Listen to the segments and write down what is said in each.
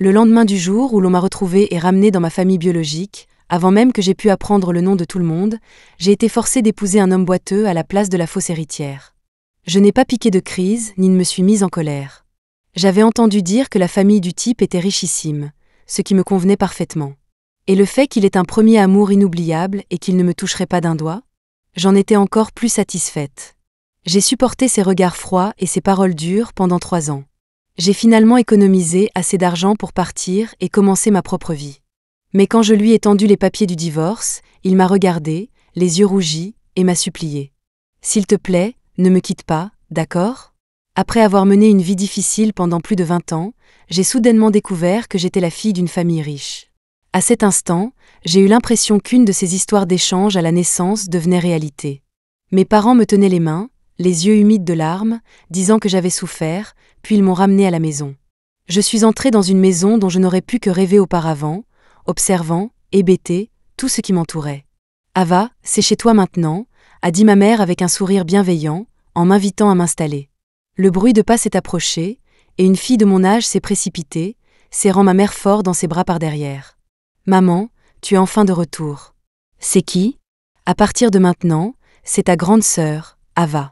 Le lendemain du jour où l'on m'a retrouvée et ramenée dans ma famille biologique, avant même que j'aie pu apprendre le nom de tout le monde, j'ai été forcée d'épouser un homme boiteux à la place de la fausse héritière. Je n'ai pas piqué de crise, ni ne me suis mise en colère. J'avais entendu dire que la famille du type était richissime, ce qui me convenait parfaitement. Et le fait qu'il ait un premier amour inoubliable et qu'il ne me toucherait pas d'un doigt? J'en étais encore plus satisfaite. J'ai supporté ses regards froids et ses paroles dures pendant 3 ans. J'ai finalement économisé assez d'argent pour partir et commencer ma propre vie. Mais quand je lui ai tendu les papiers du divorce, il m'a regardé, les yeux rougis, et m'a supplié. « S'il te plaît, ne me quitte pas, d'accord ?» Après avoir mené une vie difficile pendant plus de 20 ans, j'ai soudainement découvert que j'étais la fille d'une famille riche. À cet instant, j'ai eu l'impression qu'une de ces histoires d'échange à la naissance devenait réalité. Mes parents me tenaient les mains, les yeux humides de larmes, disant que j'avais souffert, puis ils m'ont ramenée à la maison. Je suis entrée dans une maison dont je n'aurais pu que rêver auparavant, observant, hébétée, tout ce qui m'entourait. « Ava, c'est chez toi maintenant », a dit ma mère avec un sourire bienveillant, en m'invitant à m'installer. Le bruit de pas s'est approché, et une fille de mon âge s'est précipitée, serrant ma mère fort dans ses bras par derrière. « Maman, tu es enfin de retour. »« C'est qui ?» ?»« À partir de maintenant, c'est ta grande sœur, Ava. »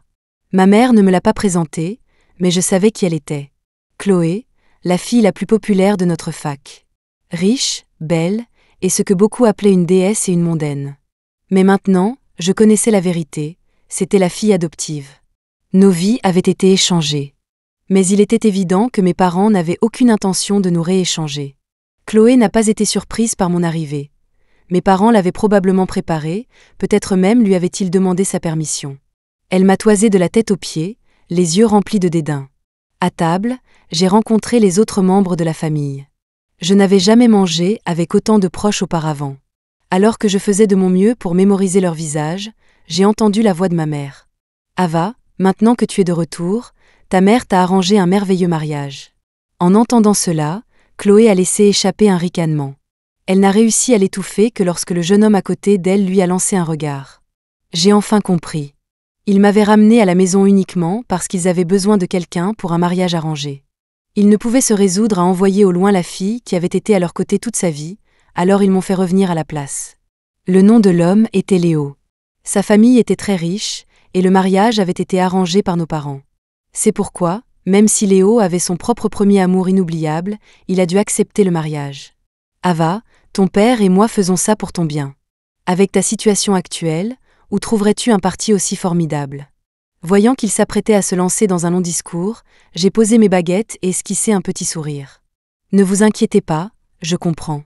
Ma mère ne me l'a pas présentée, mais je savais qui elle était. Chloé, la fille la plus populaire de notre fac. Riche, belle, et ce que beaucoup appelaient une déesse et une mondaine. Mais maintenant, je connaissais la vérité, c'était la fille adoptive. Nos vies avaient été échangées. Mais il était évident que mes parents n'avaient aucune intention de nous rééchanger. Chloé n'a pas été surprise par mon arrivée. Mes parents l'avaient probablement préparée, peut-être même lui avaient-ils demandé sa permission. Elle m'a toisé de la tête aux pieds, les yeux remplis de dédain. À table, j'ai rencontré les autres membres de la famille. Je n'avais jamais mangé avec autant de proches auparavant. Alors que je faisais de mon mieux pour mémoriser leur visage, j'ai entendu la voix de ma mère. « Ava, maintenant que tu es de retour, ta mère t'a arrangé un merveilleux mariage. » En entendant cela, Chloé a laissé échapper un ricanement. Elle n'a réussi à l'étouffer que lorsque le jeune homme à côté d'elle lui a lancé un regard. J'ai enfin compris. Ils m'avaient ramenée à la maison uniquement parce qu'ils avaient besoin de quelqu'un pour un mariage arrangé. Ils ne pouvaient se résoudre à envoyer au loin la fille qui avait été à leur côté toute sa vie, alors ils m'ont fait revenir à la place. Le nom de l'homme était Léo. Sa famille était très riche, et le mariage avait été arrangé par nos parents. C'est pourquoi, même si Léo avait son propre premier amour inoubliable, il a dû accepter le mariage. Ava, ton père et moi faisons ça pour ton bien. Avec ta situation actuelle, où trouverais-tu un parti aussi formidable ? Voyant qu'il s'apprêtait à se lancer dans un long discours, j'ai posé mes baguettes et esquissé un petit sourire. Ne vous inquiétez pas, je comprends.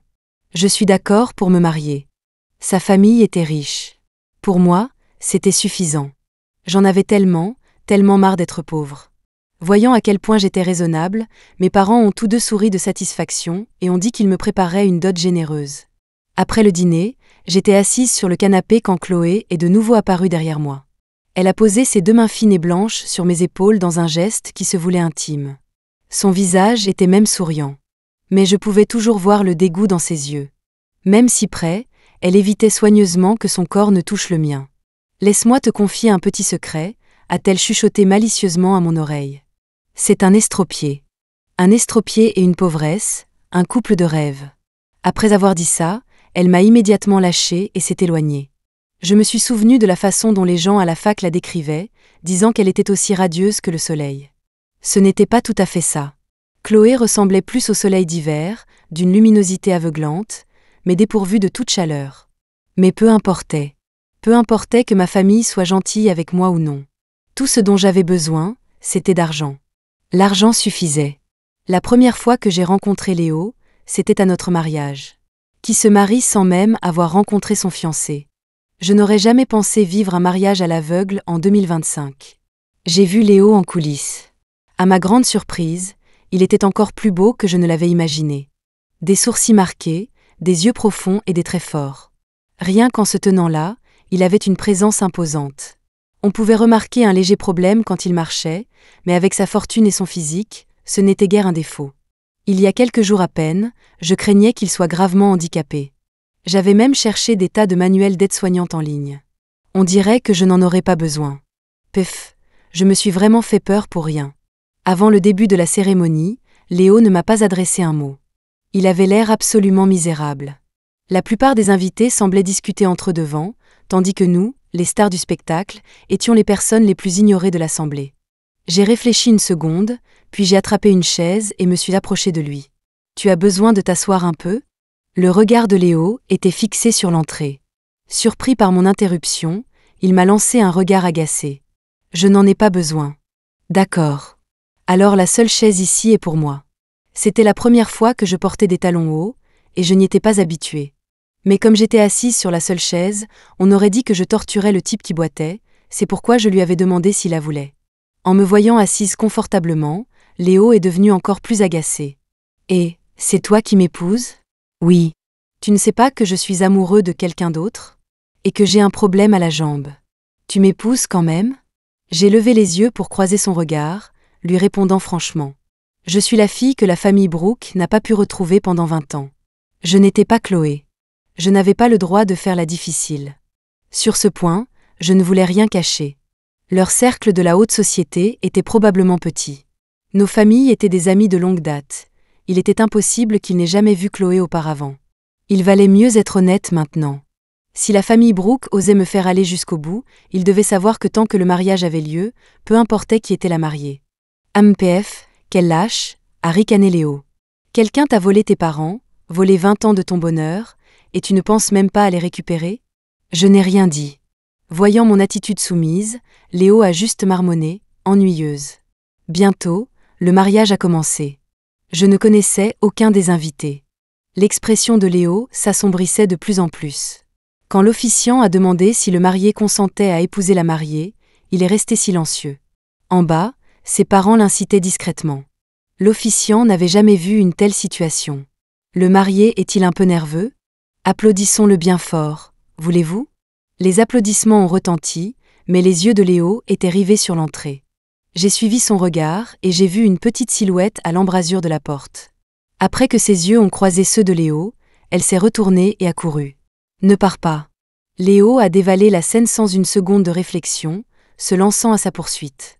Je suis d'accord pour me marier. Sa famille était riche. Pour moi, c'était suffisant. J'en avais tellement marre d'être pauvre. Voyant à quel point j'étais raisonnable, mes parents ont tous deux souri de satisfaction et ont dit qu'ils me préparaient une dot généreuse. Après le dîner, j'étais assise sur le canapé quand Chloé est de nouveau apparue derrière moi. Elle a posé ses 2 mains fines et blanches sur mes épaules dans un geste qui se voulait intime. Son visage était même souriant. Mais je pouvais toujours voir le dégoût dans ses yeux. Même si près, elle évitait soigneusement que son corps ne touche le mien. « Laisse-moi te confier un petit secret », a-t-elle chuchoté malicieusement à mon oreille. C'est un estropié. Un estropié et une pauvresse, un couple de rêve. Après avoir dit ça, elle m'a immédiatement lâchée et s'est éloignée. Je me suis souvenu de la façon dont les gens à la fac la décrivaient, disant qu'elle était aussi radieuse que le soleil. Ce n'était pas tout à fait ça. Chloé ressemblait plus au soleil d'hiver, d'une luminosité aveuglante, mais dépourvue de toute chaleur. Mais peu importait. Peu importait que ma famille soit gentille avec moi ou non. Tout ce dont j'avais besoin, c'était d'argent. L'argent suffisait. La première fois que j'ai rencontré Léo, c'était à notre mariage. Qui se marie sans même avoir rencontré son fiancé. Je n'aurais jamais pensé vivre un mariage à l'aveugle en 2025. J'ai vu Léo en coulisses. À ma grande surprise, il était encore plus beau que je ne l'avais imaginé. Des sourcils marqués, des yeux profonds et des traits forts. Rien qu'en se tenant là, il avait une présence imposante. On pouvait remarquer un léger problème quand il marchait, mais avec sa fortune et son physique, ce n'était guère un défaut. Il y a quelques jours à peine, je craignais qu'il soit gravement handicapé. J'avais même cherché des tas de manuels d'aide-soignante en ligne. On dirait que je n'en aurais pas besoin. Pef, je me suis vraiment fait peur pour rien. Avant le début de la cérémonie, Léo ne m'a pas adressé un mot. Il avait l'air absolument misérable. La plupart des invités semblaient discuter entre eux devant, tandis que nous, les stars du spectacle, étions les personnes les plus ignorées de l'assemblée. J'ai réfléchi une seconde, puis j'ai attrapé une chaise et me suis approché de lui. « Tu as besoin de t'asseoir un peu ?» Le regard de Léo était fixé sur l'entrée. Surpris par mon interruption, il m'a lancé un regard agacé. « Je n'en ai pas besoin. »« D'accord. Alors la seule chaise ici est pour moi. » C'était la première fois que je portais des talons hauts, et je n'y étais pas habituée. Mais comme j'étais assise sur la seule chaise, on aurait dit que je torturais le type qui boitait, c'est pourquoi je lui avais demandé s'il la voulait. En me voyant assise confortablement, Léo est devenu encore plus agacé. « Et, c'est toi qui m'épouses ? » ?»« Oui. Tu ne sais pas que je suis amoureux de quelqu'un d'autre ? Et que j'ai un problème à la jambe. Tu m'épouses quand même ? » J'ai levé les yeux pour croiser son regard, lui répondant franchement. Je suis la fille que la famille Brooke n'a pas pu retrouver pendant 20 ans. Je n'étais pas Chloé. Je n'avais pas le droit de faire la difficile. Sur ce point, je ne voulais rien cacher. Leur cercle de la haute société était probablement petit. Nos familles étaient des amis de longue date. Il était impossible qu'ils n'aient jamais vu Chloé auparavant. Il valait mieux être honnête maintenant. Si la famille Brooke osait me faire aller jusqu'au bout, ils devaient savoir que tant que le mariage avait lieu, peu importait qui était la mariée. « MPF, quel lâche !» a ricané Léo. « Quelqu'un t'a volé tes parents, volé 20 ans de ton bonheur, et tu ne penses même pas à les récupérer ?» Je n'ai rien dit. Voyant mon attitude soumise, Léo a juste marmonné, ennuyeuse. Bientôt, le mariage a commencé. Je ne connaissais aucun des invités. L'expression de Léo s'assombrissait de plus en plus. Quand l'officiant a demandé si le marié consentait à épouser la mariée, il est resté silencieux. En bas, ses parents l'incitaient discrètement. L'officiant n'avait jamais vu une telle situation. Le marié est-il un peu nerveux ? Applaudissons-le bien fort, voulez-vous ? Les applaudissements ont retenti, mais les yeux de Léo étaient rivés sur l'entrée. J'ai suivi son regard et j'ai vu une petite silhouette à l'embrasure de la porte. Après que ses yeux ont croisé ceux de Léo, elle s'est retournée et a couru. « Ne pars pas !» Léo a dévalé la scène sans une seconde de réflexion, se lançant à sa poursuite.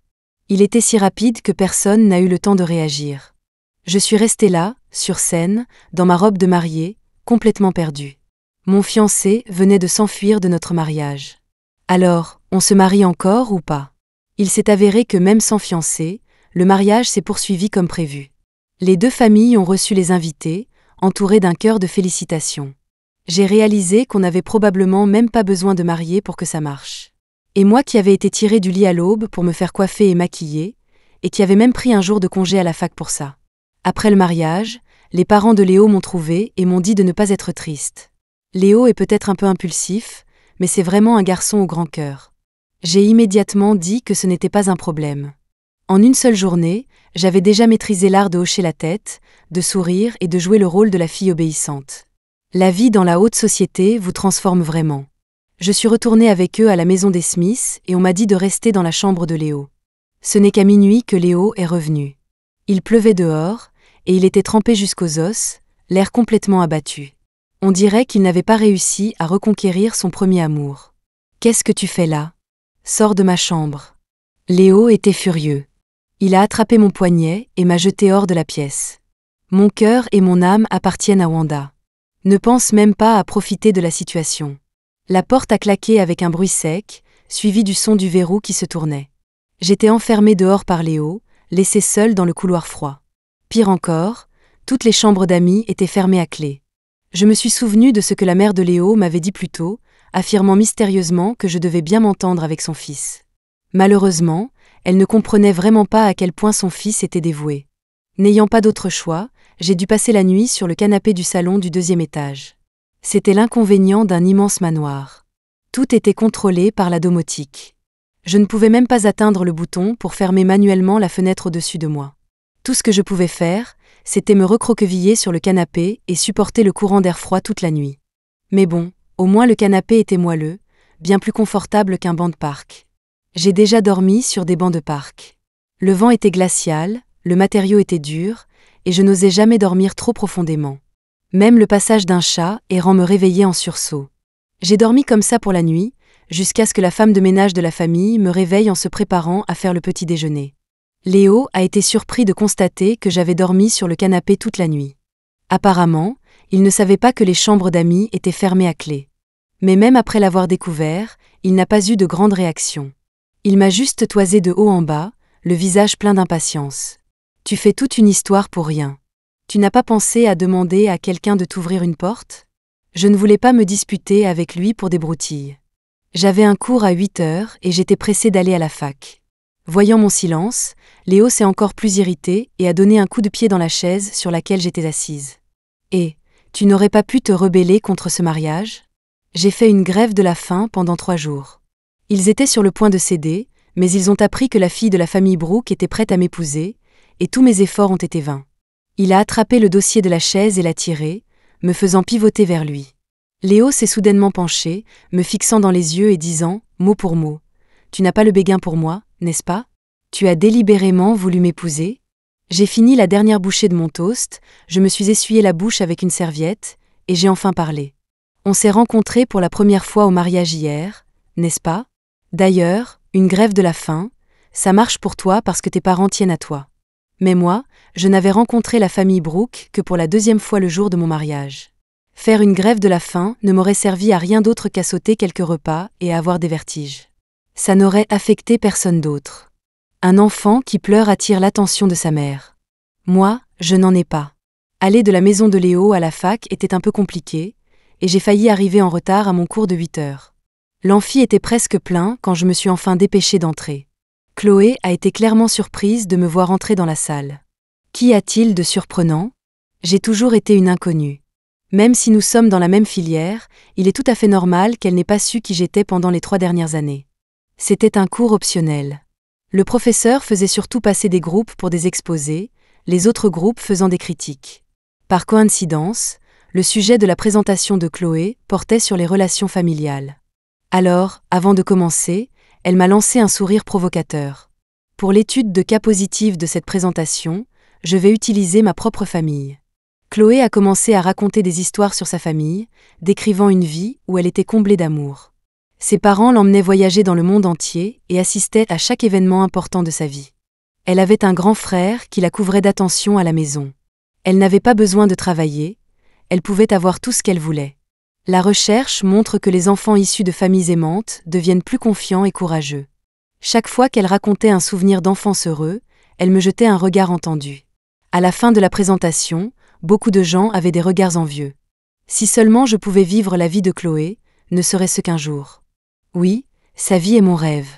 Il était si rapide que personne n'a eu le temps de réagir. Je suis restée là, sur scène, dans ma robe de mariée, complètement perdue. Mon fiancé venait de s'enfuir de notre mariage. Alors, on se marie encore ou pas ? Il s'est avéré que même sans fiancé, le mariage s'est poursuivi comme prévu. Les deux familles ont reçu les invités, entourés d'un chœur de félicitations. J'ai réalisé qu'on n'avait probablement même pas besoin de marier pour que ça marche. Et moi qui avais été tirée du lit à l'aube pour me faire coiffer et maquiller, et qui avait même pris un jour de congé à la fac pour ça. Après le mariage, les parents de Léo m'ont trouvée et m'ont dit de ne pas être triste. Léo est peut-être un peu impulsif, mais c'est vraiment un garçon au grand cœur. J'ai immédiatement dit que ce n'était pas un problème. En une seule journée, j'avais déjà maîtrisé l'art de hocher la tête, de sourire et de jouer le rôle de la fille obéissante. La vie dans la haute société vous transforme vraiment. Je suis retournée avec eux à la maison des Smiths et on m'a dit de rester dans la chambre de Léo. Ce n'est qu'à minuit que Léo est revenu. Il pleuvait dehors, et il était trempé jusqu'aux os, l'air complètement abattu. On dirait qu'il n'avait pas réussi à reconquérir son premier amour. « Qu'est-ce que tu fais là ? Sors de ma chambre. » Léo était furieux. Il a attrapé mon poignet et m'a jeté hors de la pièce. Mon cœur et mon âme appartiennent à Wanda. Ne pense même pas à profiter de la situation. La porte a claqué avec un bruit sec, suivi du son du verrou qui se tournait. J'étais enfermée dehors par Léo, laissée seule dans le couloir froid. Pire encore, toutes les chambres d'amis étaient fermées à clé. Je me suis souvenue de ce que la mère de Léo m'avait dit plus tôt, affirmant mystérieusement que je devais bien m'entendre avec son fils. Malheureusement, elle ne comprenait vraiment pas à quel point son fils était dévoué. N'ayant pas d'autre choix, j'ai dû passer la nuit sur le canapé du salon du 2e étage. C'était l'inconvénient d'un immense manoir. Tout était contrôlé par la domotique. Je ne pouvais même pas atteindre le bouton pour fermer manuellement la fenêtre au-dessus de moi. Tout ce que je pouvais faire, c'était me recroqueviller sur le canapé et supporter le courant d'air froid toute la nuit. Mais bon, au moins le canapé était moelleux, bien plus confortable qu'un banc de parc. J'ai déjà dormi sur des bancs de parc. Le vent était glacial, le matériau était dur, et je n'osais jamais dormir trop profondément. Même le passage d'un chat errant me réveillait en sursaut. J'ai dormi comme ça pour la nuit, jusqu'à ce que la femme de ménage de la famille me réveille en se préparant à faire le petit déjeuner. Léo a été surpris de constater que j'avais dormi sur le canapé toute la nuit. Apparemment, il ne savait pas que les chambres d'amis étaient fermées à clé. Mais même après l'avoir découvert, il n'a pas eu de grande réaction. Il m'a juste toisé de haut en bas, le visage plein d'impatience. Tu fais toute une histoire pour rien. Tu n'as pas pensé à demander à quelqu'un de t'ouvrir une porte ? Je ne voulais pas me disputer avec lui pour des broutilles. J'avais un cours à 8 heures et j'étais pressée d'aller à la fac. Voyant mon silence, Léo s'est encore plus irrité et a donné un coup de pied dans la chaise sur laquelle j'étais assise. Et, tu n'aurais pas pu te rebeller contre ce mariage ? J'ai fait une grève de la faim pendant 3 jours. Ils étaient sur le point de céder, mais ils ont appris que la fille de la famille Brooke était prête à m'épouser, et tous mes efforts ont été vains. Il a attrapé le dossier de la chaise et l'a tiré, me faisant pivoter vers lui. Léo s'est soudainement penché, me fixant dans les yeux et disant, mot pour mot, « Tu n'as pas le béguin pour moi, n'est-ce pas ? Tu as délibérément voulu m'épouser ?» J'ai fini la dernière bouchée de mon toast, je me suis essuyé la bouche avec une serviette, et j'ai enfin parlé. On s'est rencontrés pour la première fois au mariage hier, n'est-ce pas ? D'ailleurs, une grève de la faim, ça marche pour toi parce que tes parents tiennent à toi. Mais moi, je n'avais rencontré la famille Brooke que pour la 2e fois le jour de mon mariage. Faire une grève de la faim ne m'aurait servi à rien d'autre qu'à sauter quelques repas et à avoir des vertiges. Ça n'aurait affecté personne d'autre. Un enfant qui pleure attire l'attention de sa mère. Moi, je n'en ai pas. Aller de la maison de Léo à la fac était un peu compliqué, et j'ai failli arriver en retard à mon cours de 8 heures. L'amphi était presque plein quand je me suis enfin dépêchée d'entrer. Chloé a été clairement surprise de me voir entrer dans la salle. Qu'y a-t-il de surprenant ? J'ai toujours été une inconnue. Même si nous sommes dans la même filière, il est tout à fait normal qu'elle n'ait pas su qui j'étais pendant les 3 dernières années. C'était un cours optionnel. Le professeur faisait surtout passer des groupes pour des exposés, les autres groupes faisant des critiques. Par coïncidence, le sujet de la présentation de Chloé portait sur les relations familiales. Alors, avant de commencer, elle m'a lancé un sourire provocateur. Pour l'étude de cas positive de cette présentation, je vais utiliser ma propre famille. Chloé a commencé à raconter des histoires sur sa famille, décrivant une vie où elle était comblée d'amour. Ses parents l'emmenaient voyager dans le monde entier et assistaient à chaque événement important de sa vie. Elle avait un grand frère qui la couvrait d'attention à la maison. Elle n'avait pas besoin de travailler, elle pouvait avoir tout ce qu'elle voulait. La recherche montre que les enfants issus de familles aimantes deviennent plus confiants et courageux. Chaque fois qu'elle racontait un souvenir d'enfance heureux, elle me jetait un regard entendu. À la fin de la présentation, beaucoup de gens avaient des regards envieux. Si seulement je pouvais vivre la vie de Chloé, ne serait-ce qu'un jour. Oui, sa vie est mon rêve.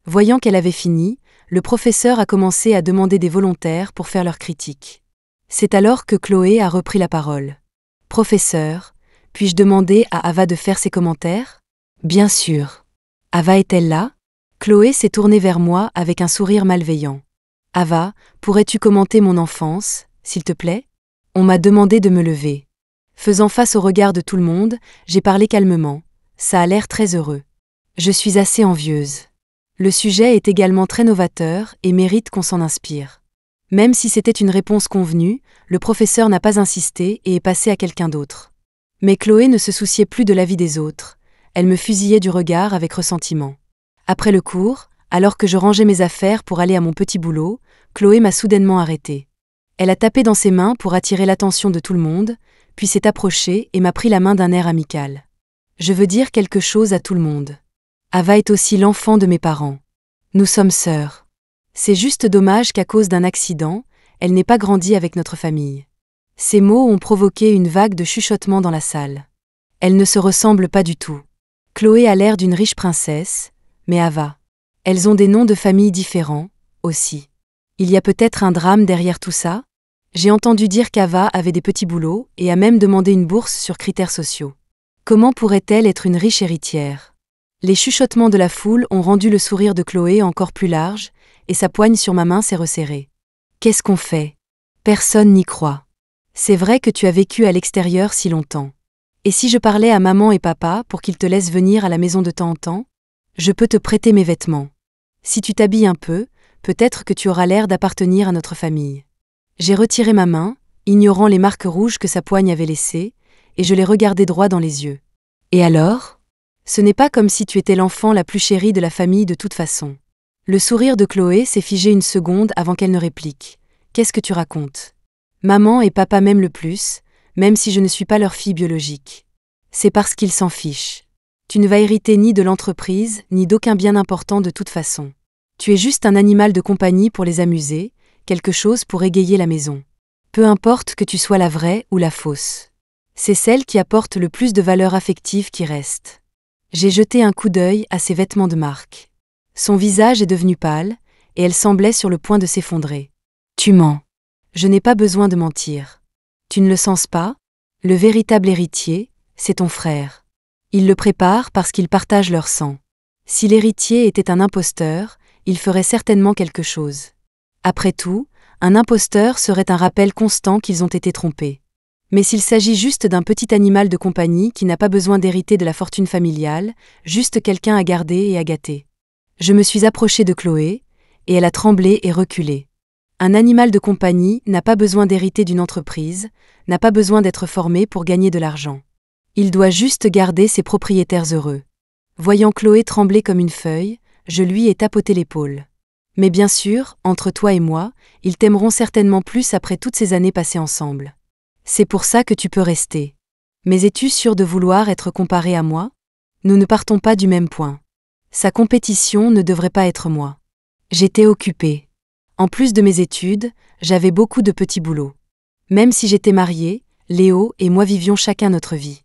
Voyant qu'elle avait fini, le professeur a commencé à demander des volontaires pour faire leurs critiques. C'est alors que Chloé a repris la parole. « Professeur, puis-je demander à Ava de faire ses commentaires ? » « Bien sûr. »« Ava est-elle là ?» Chloé s'est tournée vers moi avec un sourire malveillant. « Ava, pourrais-tu commenter mon enfance, s'il te plaît ?» On m'a demandé de me lever. Faisant face au regard de tout le monde, j'ai parlé calmement. Ça a l'air très heureux. Je suis assez envieuse. Le sujet est également très novateur et mérite qu'on s'en inspire. Même si c'était une réponse convenue, le professeur n'a pas insisté et est passé à quelqu'un d'autre. Mais Chloé ne se souciait plus de l'avis des autres. Elle me fusillait du regard avec ressentiment. Après le cours, alors que je rangeais mes affaires pour aller à mon petit boulot, Chloé m'a soudainement arrêtée. Elle a tapé dans ses mains pour attirer l'attention de tout le monde, puis s'est approchée et m'a pris la main d'un air amical. Je veux dire quelque chose à tout le monde. Ava est aussi l'enfant de mes parents. Nous sommes sœurs. C'est juste dommage qu'à cause d'un accident, elle n'ait pas grandi avec notre famille. Ces mots ont provoqué une vague de chuchotements dans la salle. Elles ne se ressemblent pas du tout. Chloé a l'air d'une riche princesse, mais Ava. Elles ont des noms de famille différents, aussi. Il y a peut-être un drame derrière tout ça ? J'ai entendu dire qu'Ava avait des petits boulots et a même demandé une bourse sur critères sociaux. Comment pourrait-elle être une riche héritière ? Les chuchotements de la foule ont rendu le sourire de Chloé encore plus large, et sa poigne sur ma main s'est resserrée. Qu'est-ce qu'on fait ? Personne n'y croit. C'est vrai que tu as vécu à l'extérieur si longtemps. Et si je parlais à maman et papa pour qu'ils te laissent venir à la maison de temps en temps ? Je peux te prêter mes vêtements. Si tu t'habilles un peu, peut-être que tu auras l'air d'appartenir à notre famille. J'ai retiré ma main, ignorant les marques rouges que sa poigne avait laissées, et je l'ai regardé droit dans les yeux. Et alors ? Ce n'est pas comme si tu étais l'enfant la plus chérie de la famille de toute façon. Le sourire de Chloé s'est figé une seconde avant qu'elle ne réplique. Qu'est-ce que tu racontes ? Maman et papa m'aiment le plus, même si je ne suis pas leur fille biologique. C'est parce qu'ils s'en fichent. Tu ne vas hériter ni de l'entreprise, ni d'aucun bien important de toute façon. Tu es juste un animal de compagnie pour les amuser, quelque chose pour égayer la maison. Peu importe que tu sois la vraie ou la fausse. C'est celle qui apporte le plus de valeur affective qui reste. J'ai jeté un coup d'œil à ses vêtements de marque. Son visage est devenu pâle, et elle semblait sur le point de s'effondrer. Tu mens. Je n'ai pas besoin de mentir. Tu ne le sens pas? Le véritable héritier, c'est ton frère. Il le prépare parce qu'ils partagent leur sang. Si l'héritier était un imposteur, il ferait certainement quelque chose. Après tout, un imposteur serait un rappel constant qu'ils ont été trompés. Mais s'il s'agit juste d'un petit animal de compagnie qui n'a pas besoin d'hériter de la fortune familiale, juste quelqu'un à garder et à gâter. Je me suis approchée de Chloé, et elle a tremblé et reculé. Un animal de compagnie n'a pas besoin d'hériter d'une entreprise, n'a pas besoin d'être formé pour gagner de l'argent. Il doit juste garder ses propriétaires heureux. Voyant Chloé trembler comme une feuille, je lui ai tapoté l'épaule. Mais bien sûr, entre toi et moi, ils t'aimeront certainement plus après toutes ces années passées ensemble. C'est pour ça que tu peux rester. Mais es-tu sûr de vouloir être comparé à moi? Nous ne partons pas du même point. Sa compétition ne devrait pas être moi. J'étais occupée. En plus de mes études, j'avais beaucoup de petits boulots. Même si j'étais mariée, Léo et moi vivions chacun notre vie.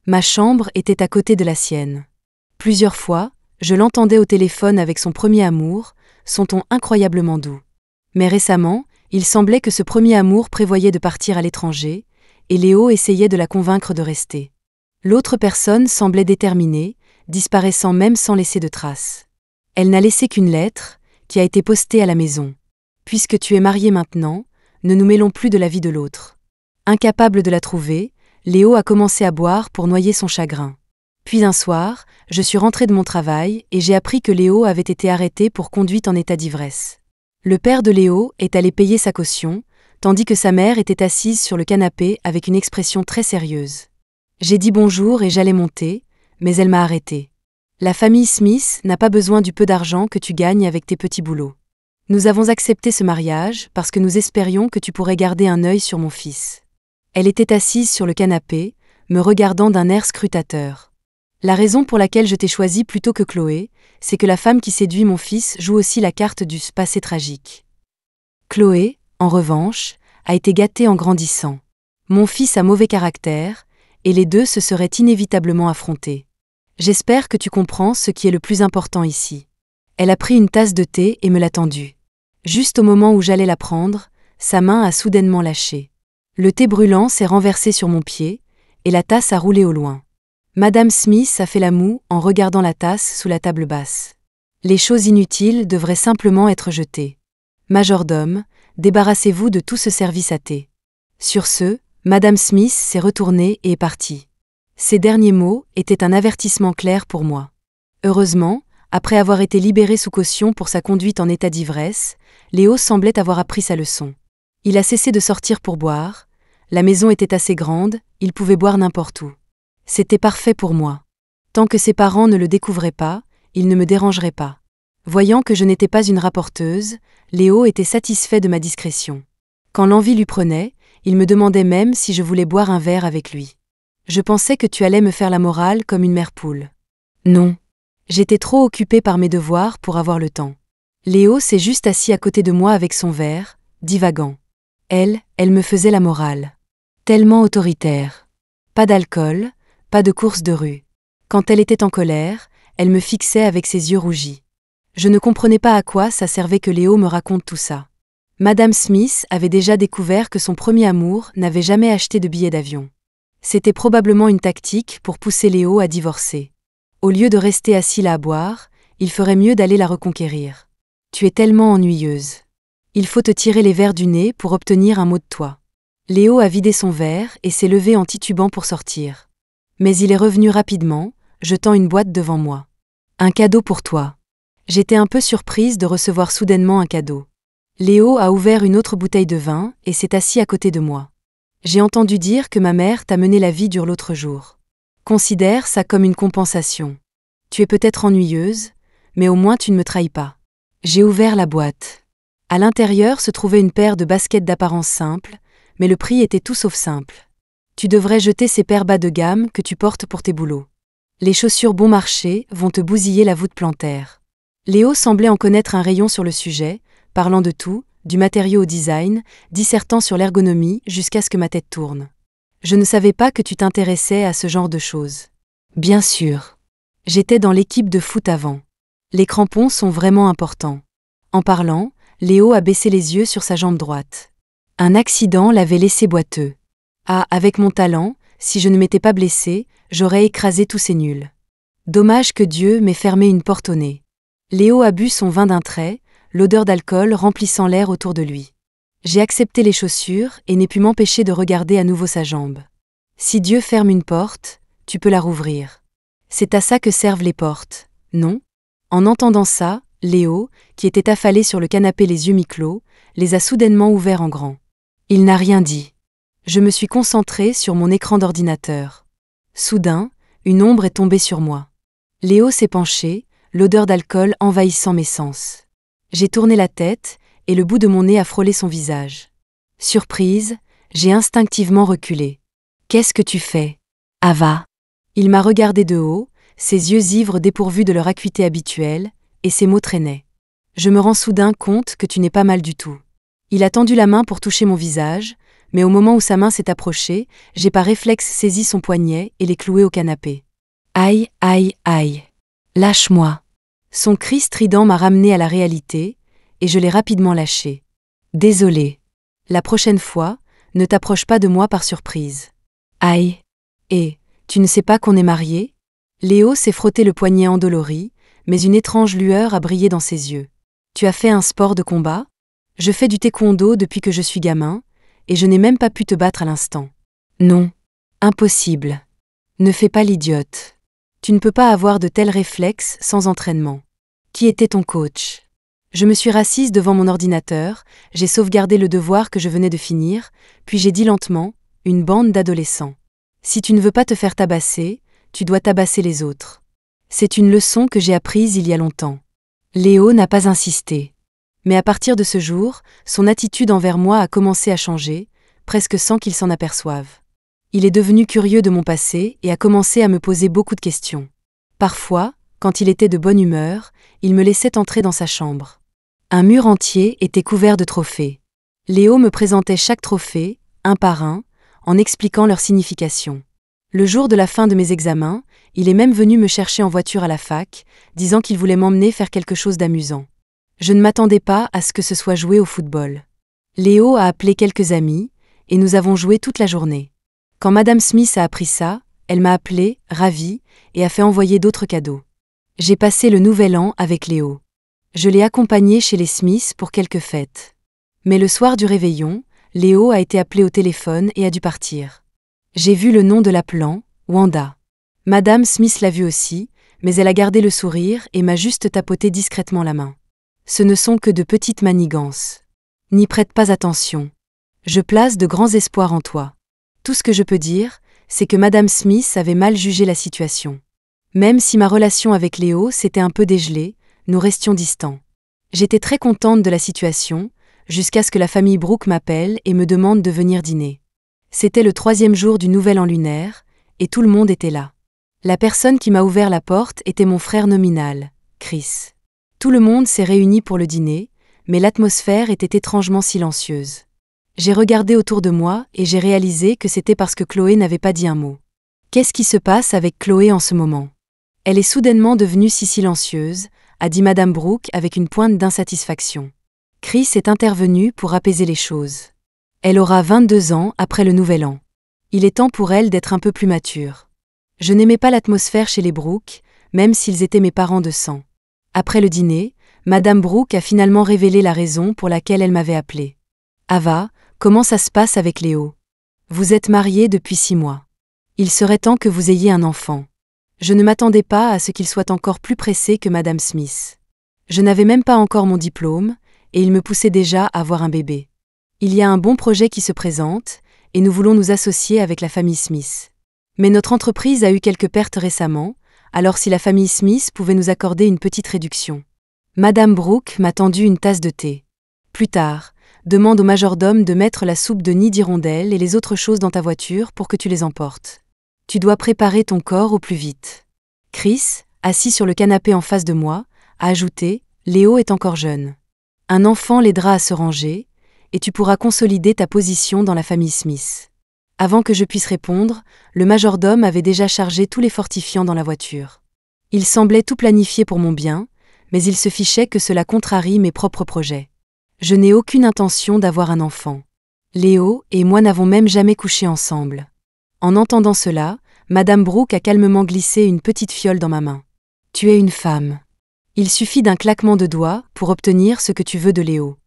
Ma chambre était à côté de la sienne. Plusieurs fois, je l'entendais au téléphone avec son premier amour, son ton incroyablement doux. Mais récemment, il semblait que ce premier amour prévoyait de partir à l'étranger, et Léo essayait de la convaincre de rester. L'autre personne semblait déterminée, disparaissant même sans laisser de traces. Elle n'a laissé qu'une lettre, qui a été postée à la maison. Puisque tu es marié maintenant, ne nous mêlons plus de la vie de l'autre. Incapable de la trouver, Léo a commencé à boire pour noyer son chagrin. Puis un soir, je suis rentrée de mon travail et j'ai appris que Léo avait été arrêté pour conduite en état d'ivresse. Le père de Léo est allé payer sa caution, tandis que sa mère était assise sur le canapé avec une expression très sérieuse. J'ai dit bonjour et j'allais monter, mais elle m'a arrêtée. La famille Smith n'a pas besoin du peu d'argent que tu gagnes avec tes petits boulots. Nous avons accepté ce mariage parce que nous espérions que tu pourrais garder un œil sur mon fils. Elle était assise sur le canapé, me regardant d'un air scrutateur. La raison pour laquelle je t'ai choisi plutôt que Chloé, c'est que la femme qui séduit mon fils joue aussi la carte du passé tragique. Chloé, en revanche, a été gâtée en grandissant. Mon fils a mauvais caractère, et les deux se seraient inévitablement affrontés. J'espère que tu comprends ce qui est le plus important ici. Elle a pris une tasse de thé et me l'a tendue. Juste au moment où j'allais la prendre, sa main a soudainement lâché. Le thé brûlant s'est renversé sur mon pied, et la tasse a roulé au loin. Madame Smith a fait la moue en regardant la tasse sous la table basse. Les choses inutiles devraient simplement être jetées. Majordome, débarrassez-vous de tout ce service à thé. Sur ce, Madame Smith s'est retournée et est partie. Ces derniers mots étaient un avertissement clair pour moi. Heureusement, après avoir été libéré sous caution pour sa conduite en état d'ivresse, Léo semblait avoir appris sa leçon. Il a cessé de sortir pour boire, la maison était assez grande, il pouvait boire n'importe où. C'était parfait pour moi. Tant que ses parents ne le découvraient pas, il ne me dérangerait pas. Voyant que je n'étais pas une rapporteuse, Léo était satisfait de ma discrétion. Quand l'envie lui prenait, il me demandait même si je voulais boire un verre avec lui. Je pensais que tu allais me faire la morale comme une mère poule. Non. J'étais trop occupée par mes devoirs pour avoir le temps. Léo s'est juste assis à côté de moi avec son verre, divagant. Elle me faisait la morale. Tellement autoritaire. Pas d'alcool, pas de course de rue. Quand elle était en colère, elle me fixait avec ses yeux rougis. Je ne comprenais pas à quoi ça servait que Léo me raconte tout ça. Madame Smith avait déjà découvert que son premier amour n'avait jamais acheté de billets d'avion. C'était probablement une tactique pour pousser Léo à divorcer. Au lieu de rester assis là à boire, il ferait mieux d'aller la reconquérir. Tu es tellement ennuyeuse. Il faut te tirer les verres du nez pour obtenir un mot de toi. Léo a vidé son verre et s'est levé en titubant pour sortir. Mais il est revenu rapidement, jetant une boîte devant moi. Un cadeau pour toi. J'étais un peu surprise de recevoir soudainement un cadeau. Léo a ouvert une autre bouteille de vin et s'est assis à côté de moi. J'ai entendu dire que ma mère t'a mené la vie dure l'autre jour. Considère ça comme une compensation. Tu es peut-être ennuyeuse, mais au moins tu ne me trahis pas. J'ai ouvert la boîte. À l'intérieur se trouvait une paire de baskets d'apparence simple, mais le prix était tout sauf simple. Tu devrais jeter ces paires bas de gamme que tu portes pour tes boulots. Les chaussures bon marché vont te bousiller la voûte plantaire. Léo semblait en connaître un rayon sur le sujet, parlant de tout, du matériau au design, dissertant sur l'ergonomie jusqu'à ce que ma tête tourne. Je ne savais pas que tu t'intéressais à ce genre de choses. Bien sûr. J'étais dans l'équipe de foot avant. Les crampons sont vraiment importants. En parlant, Léo a baissé les yeux sur sa jambe droite. Un accident l'avait laissé boiteux. Ah, avec mon talent, si je ne m'étais pas blessé, j'aurais écrasé tous ces nuls. Dommage que Dieu m'ait fermé une porte au nez. Léo a bu son vin d'un trait, l'odeur d'alcool remplissant l'air autour de lui. J'ai accepté les chaussures et n'ai pu m'empêcher de regarder à nouveau sa jambe. Si Dieu ferme une porte, tu peux la rouvrir. C'est à ça que servent les portes, non ? En entendant ça, Léo, qui était affalé sur le canapé les yeux mi-clos, les a soudainement ouverts en grand. Il n'a rien dit. Je me suis concentrée sur mon écran d'ordinateur. Soudain, une ombre est tombée sur moi. Léo s'est penché, l'odeur d'alcool envahissant mes sens. J'ai tourné la tête, et le bout de mon nez a frôlé son visage. Surprise, j'ai instinctivement reculé. « Qu'est-ce que tu fais, Ava ?» Il m'a regardé de haut, ses yeux ivres dépourvus de leur acuité habituelle, et ses mots traînaient. « Je me rends soudain compte que tu n'es pas mal du tout. » Il a tendu la main pour toucher mon visage, mais au moment où sa main s'est approchée, j'ai par réflexe saisi son poignet et l'ai cloué au canapé. « Aïe, aïe, aïe. Lâche-moi. » Son cri strident m'a ramené à la réalité, et je l'ai rapidement lâché. « Désolé. La prochaine fois, ne t'approche pas de moi par surprise. » Aïe. Et, tu ne sais pas qu'on est mariés ? Léo s'est frotté le poignet endolori, mais une étrange lueur a brillé dans ses yeux. Tu as fait un sport de combat ? Je fais du taekwondo depuis que je suis gamin, et je n'ai même pas pu te battre à l'instant. Non. Impossible. Ne fais pas l'idiote. Tu ne peux pas avoir de tels réflexes sans entraînement. Qui était ton coach ? Je me suis rassise devant mon ordinateur, j'ai sauvegardé le devoir que je venais de finir, puis j'ai dit lentement, une bande d'adolescents. Si tu ne veux pas te faire tabasser, tu dois tabasser les autres. C'est une leçon que j'ai apprise il y a longtemps. Léo n'a pas insisté. Mais à partir de ce jour, son attitude envers moi a commencé à changer, presque sans qu'il s'en aperçoive. Il est devenu curieux de mon passé et a commencé à me poser beaucoup de questions. Parfois, quand il était de bonne humeur, il me laissait entrer dans sa chambre. Un mur entier était couvert de trophées. Léo me présentait chaque trophée, un par un, en expliquant leur signification. Le jour de la fin de mes examens, il est même venu me chercher en voiture à la fac, disant qu'il voulait m'emmener faire quelque chose d'amusant. Je ne m'attendais pas à ce que ce soit joué au football. Léo a appelé quelques amis, et nous avons joué toute la journée. Quand Madame Smith a appris ça, elle m'a appelé, ravie, et a fait envoyer d'autres cadeaux. J'ai passé le nouvel an avec Léo. Je l'ai accompagné chez les Smith pour quelques fêtes. Mais le soir du réveillon, Léo a été appelé au téléphone et a dû partir. J'ai vu le nom de l'appelant, Wanda. Madame Smith l'a vu aussi, mais elle a gardé le sourire et m'a juste tapoté discrètement la main. Ce ne sont que de petites manigances. N'y prête pas attention. Je place de grands espoirs en toi. Tout ce que je peux dire, c'est que Madame Smith avait mal jugé la situation. Même si ma relation avec Léo s'était un peu dégelée, nous restions distants. J'étais très contente de la situation, jusqu'à ce que la famille Brooke m'appelle et me demande de venir dîner. C'était le 3e jour du nouvel an lunaire, et tout le monde était là. La personne qui m'a ouvert la porte était mon frère nominal, Chris. Tout le monde s'est réuni pour le dîner, mais l'atmosphère était étrangement silencieuse. J'ai regardé autour de moi et j'ai réalisé que c'était parce que Chloé n'avait pas dit un mot. Qu'est-ce qui se passe avec Chloé en ce moment ? Elle est soudainement devenue si silencieuse, a dit Madame Brooke avec une pointe d'insatisfaction. Chris est intervenu pour apaiser les choses. Elle aura 22 ans après le nouvel an. Il est temps pour elle d'être un peu plus mature. Je n'aimais pas l'atmosphère chez les Brooke, même s'ils étaient mes parents de sang. Après le dîner, Madame Brooke a finalement révélé la raison pour laquelle elle m'avait appelée. Ava, comment ça se passe avec Léo ? Vous êtes mariés depuis 6 mois. Il serait temps que vous ayez un enfant. Je ne m'attendais pas à ce qu'il soit encore plus pressé que Madame Smith. Je n'avais même pas encore mon diplôme, et il me poussait déjà à avoir un bébé. Il y a un bon projet qui se présente, et nous voulons nous associer avec la famille Smith. Mais notre entreprise a eu quelques pertes récemment, alors si la famille Smith pouvait nous accorder une petite réduction. Madame Brooke m'a tendu une tasse de thé. Plus tard, demande au majordome de mettre la soupe de nid d'hirondelle et les autres choses dans ta voiture pour que tu les emportes. Tu dois préparer ton corps au plus vite. » Chris, assis sur le canapé en face de moi, a ajouté « Léo est encore jeune. Un enfant l'aidera à se ranger, et tu pourras consolider ta position dans la famille Smith. » Avant que je puisse répondre, le majordome avait déjà chargé tous les fortifiants dans la voiture. Il semblait tout planifier pour mon bien, mais il se fichait que cela contrarie mes propres projets. Je n'ai aucune intention d'avoir un enfant. Léo et moi n'avons même jamais couché ensemble. En entendant cela, Madame Brooke a calmement glissé une petite fiole dans ma main. « Tu es une femme. Il suffit d'un claquement de doigts pour obtenir ce que tu veux de Léo. »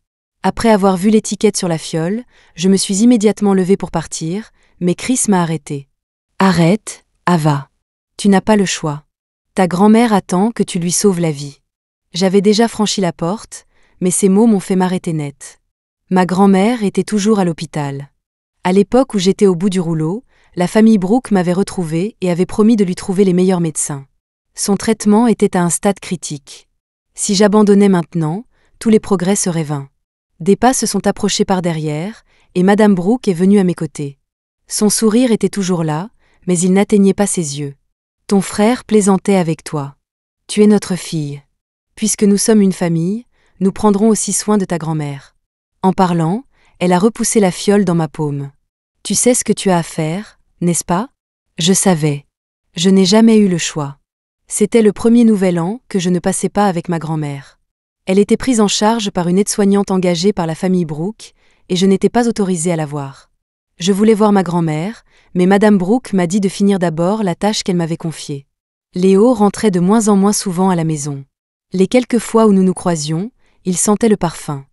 Après avoir vu l'étiquette sur la fiole, je me suis immédiatement levée pour partir, mais Chris m'a arrêtée. « Arrête, Ava. Tu n'as pas le choix. Ta grand-mère attend que tu lui sauves la vie. » J'avais déjà franchi la porte, mais ces mots m'ont fait m'arrêter net. Ma grand-mère était toujours à l'hôpital. À l'époque où j'étais au bout du rouleau, la famille Brooke m'avait retrouvée et avait promis de lui trouver les meilleurs médecins. Son traitement était à un stade critique. Si j'abandonnais maintenant, tous les progrès seraient vains. Des pas se sont approchés par derrière, et Madame Brooke est venue à mes côtés. Son sourire était toujours là, mais il n'atteignait pas ses yeux. « Ton frère plaisantait avec toi. Tu es notre fille. Puisque nous sommes une famille, nous prendrons aussi soin de ta grand-mère. » En parlant, elle a repoussé la fiole dans ma paume. « Tu sais ce que tu as à faire, n'est-ce pas ? » Je savais. Je n'ai jamais eu le choix. C'était le premier nouvel an que je ne passais pas avec ma grand-mère. Elle était prise en charge par une aide-soignante engagée par la famille Brooke, et je n'étais pas autorisée à la voir. Je voulais voir ma grand-mère, mais Madame Brooke m'a dit de finir d'abord la tâche qu'elle m'avait confiée. Léo rentrait de moins en moins souvent à la maison. Les quelques fois où nous nous croisions, il sentait le parfum.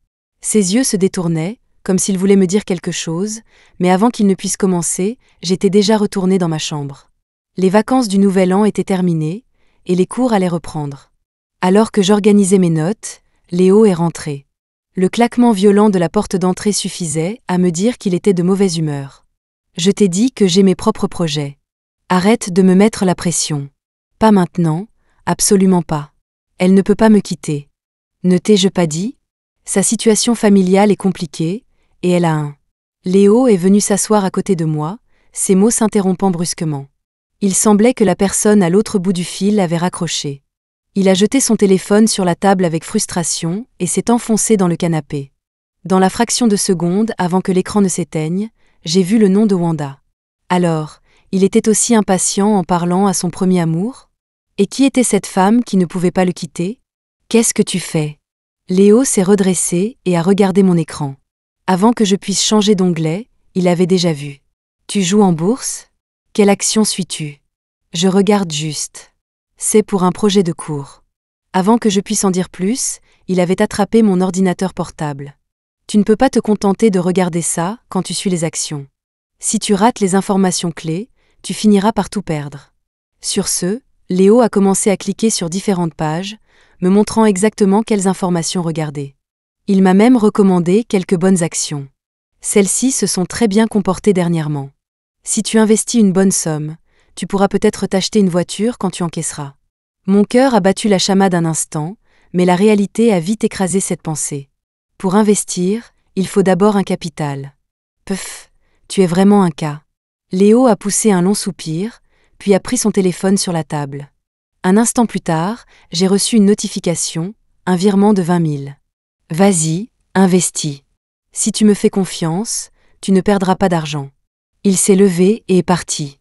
Ses yeux se détournaient, comme s'il voulait me dire quelque chose, mais avant qu'il ne puisse commencer, j'étais déjà retournée dans ma chambre. Les vacances du Nouvel An étaient terminées, et les cours allaient reprendre. Alors que j'organisais mes notes, Léo est rentré. Le claquement violent de la porte d'entrée suffisait à me dire qu'il était de mauvaise humeur. « Je t'ai dit que j'ai mes propres projets. Arrête de me mettre la pression. Pas maintenant, absolument pas. Elle ne peut pas me quitter. Ne t'ai-je pas dit ? Sa situation familiale est compliquée, et elle a un. » Léo est venu s'asseoir à côté de moi, ses mots s'interrompant brusquement. Il semblait que la personne à l'autre bout du fil avait raccroché. Il a jeté son téléphone sur la table avec frustration et s'est enfoncé dans le canapé. Dans la fraction de seconde avant que l'écran ne s'éteigne, j'ai vu le nom de Wanda. Alors, il était aussi impatient en parlant à son premier amour ? Et qui était cette femme qui ne pouvait pas le quitter ? « Qu'est-ce que tu fais ?» Léo s'est redressé et a regardé mon écran. Avant que je puisse changer d'onglet, il avait déjà vu. « Tu joues en bourse ? Quelle action suis-tu ? » « Je regarde juste. C'est pour un projet de cours. » Avant que je puisse en dire plus, il avait attrapé mon ordinateur portable. « Tu ne peux pas te contenter de regarder ça quand tu suis les actions. Si tu rates les informations clés, tu finiras par tout perdre. » Sur ce, Léo a commencé à cliquer sur différentes pages, me montrant exactement quelles informations regarder. Il m'a même recommandé quelques bonnes actions. Celles-ci se sont très bien comportées dernièrement. Si tu investis une bonne somme, tu pourras peut-être t'acheter une voiture quand tu encaisseras. Mon cœur a battu la chamade un instant, mais la réalité a vite écrasé cette pensée. Pour investir, il faut d'abord un capital. Puf, tu es vraiment un cas. Léo a poussé un long soupir, puis a pris son téléphone sur la table. Un instant plus tard, j'ai reçu une notification, un virement de 20 000. Vas-y, investis. Si tu me fais confiance, tu ne perdras pas d'argent. Il s'est levé et est parti.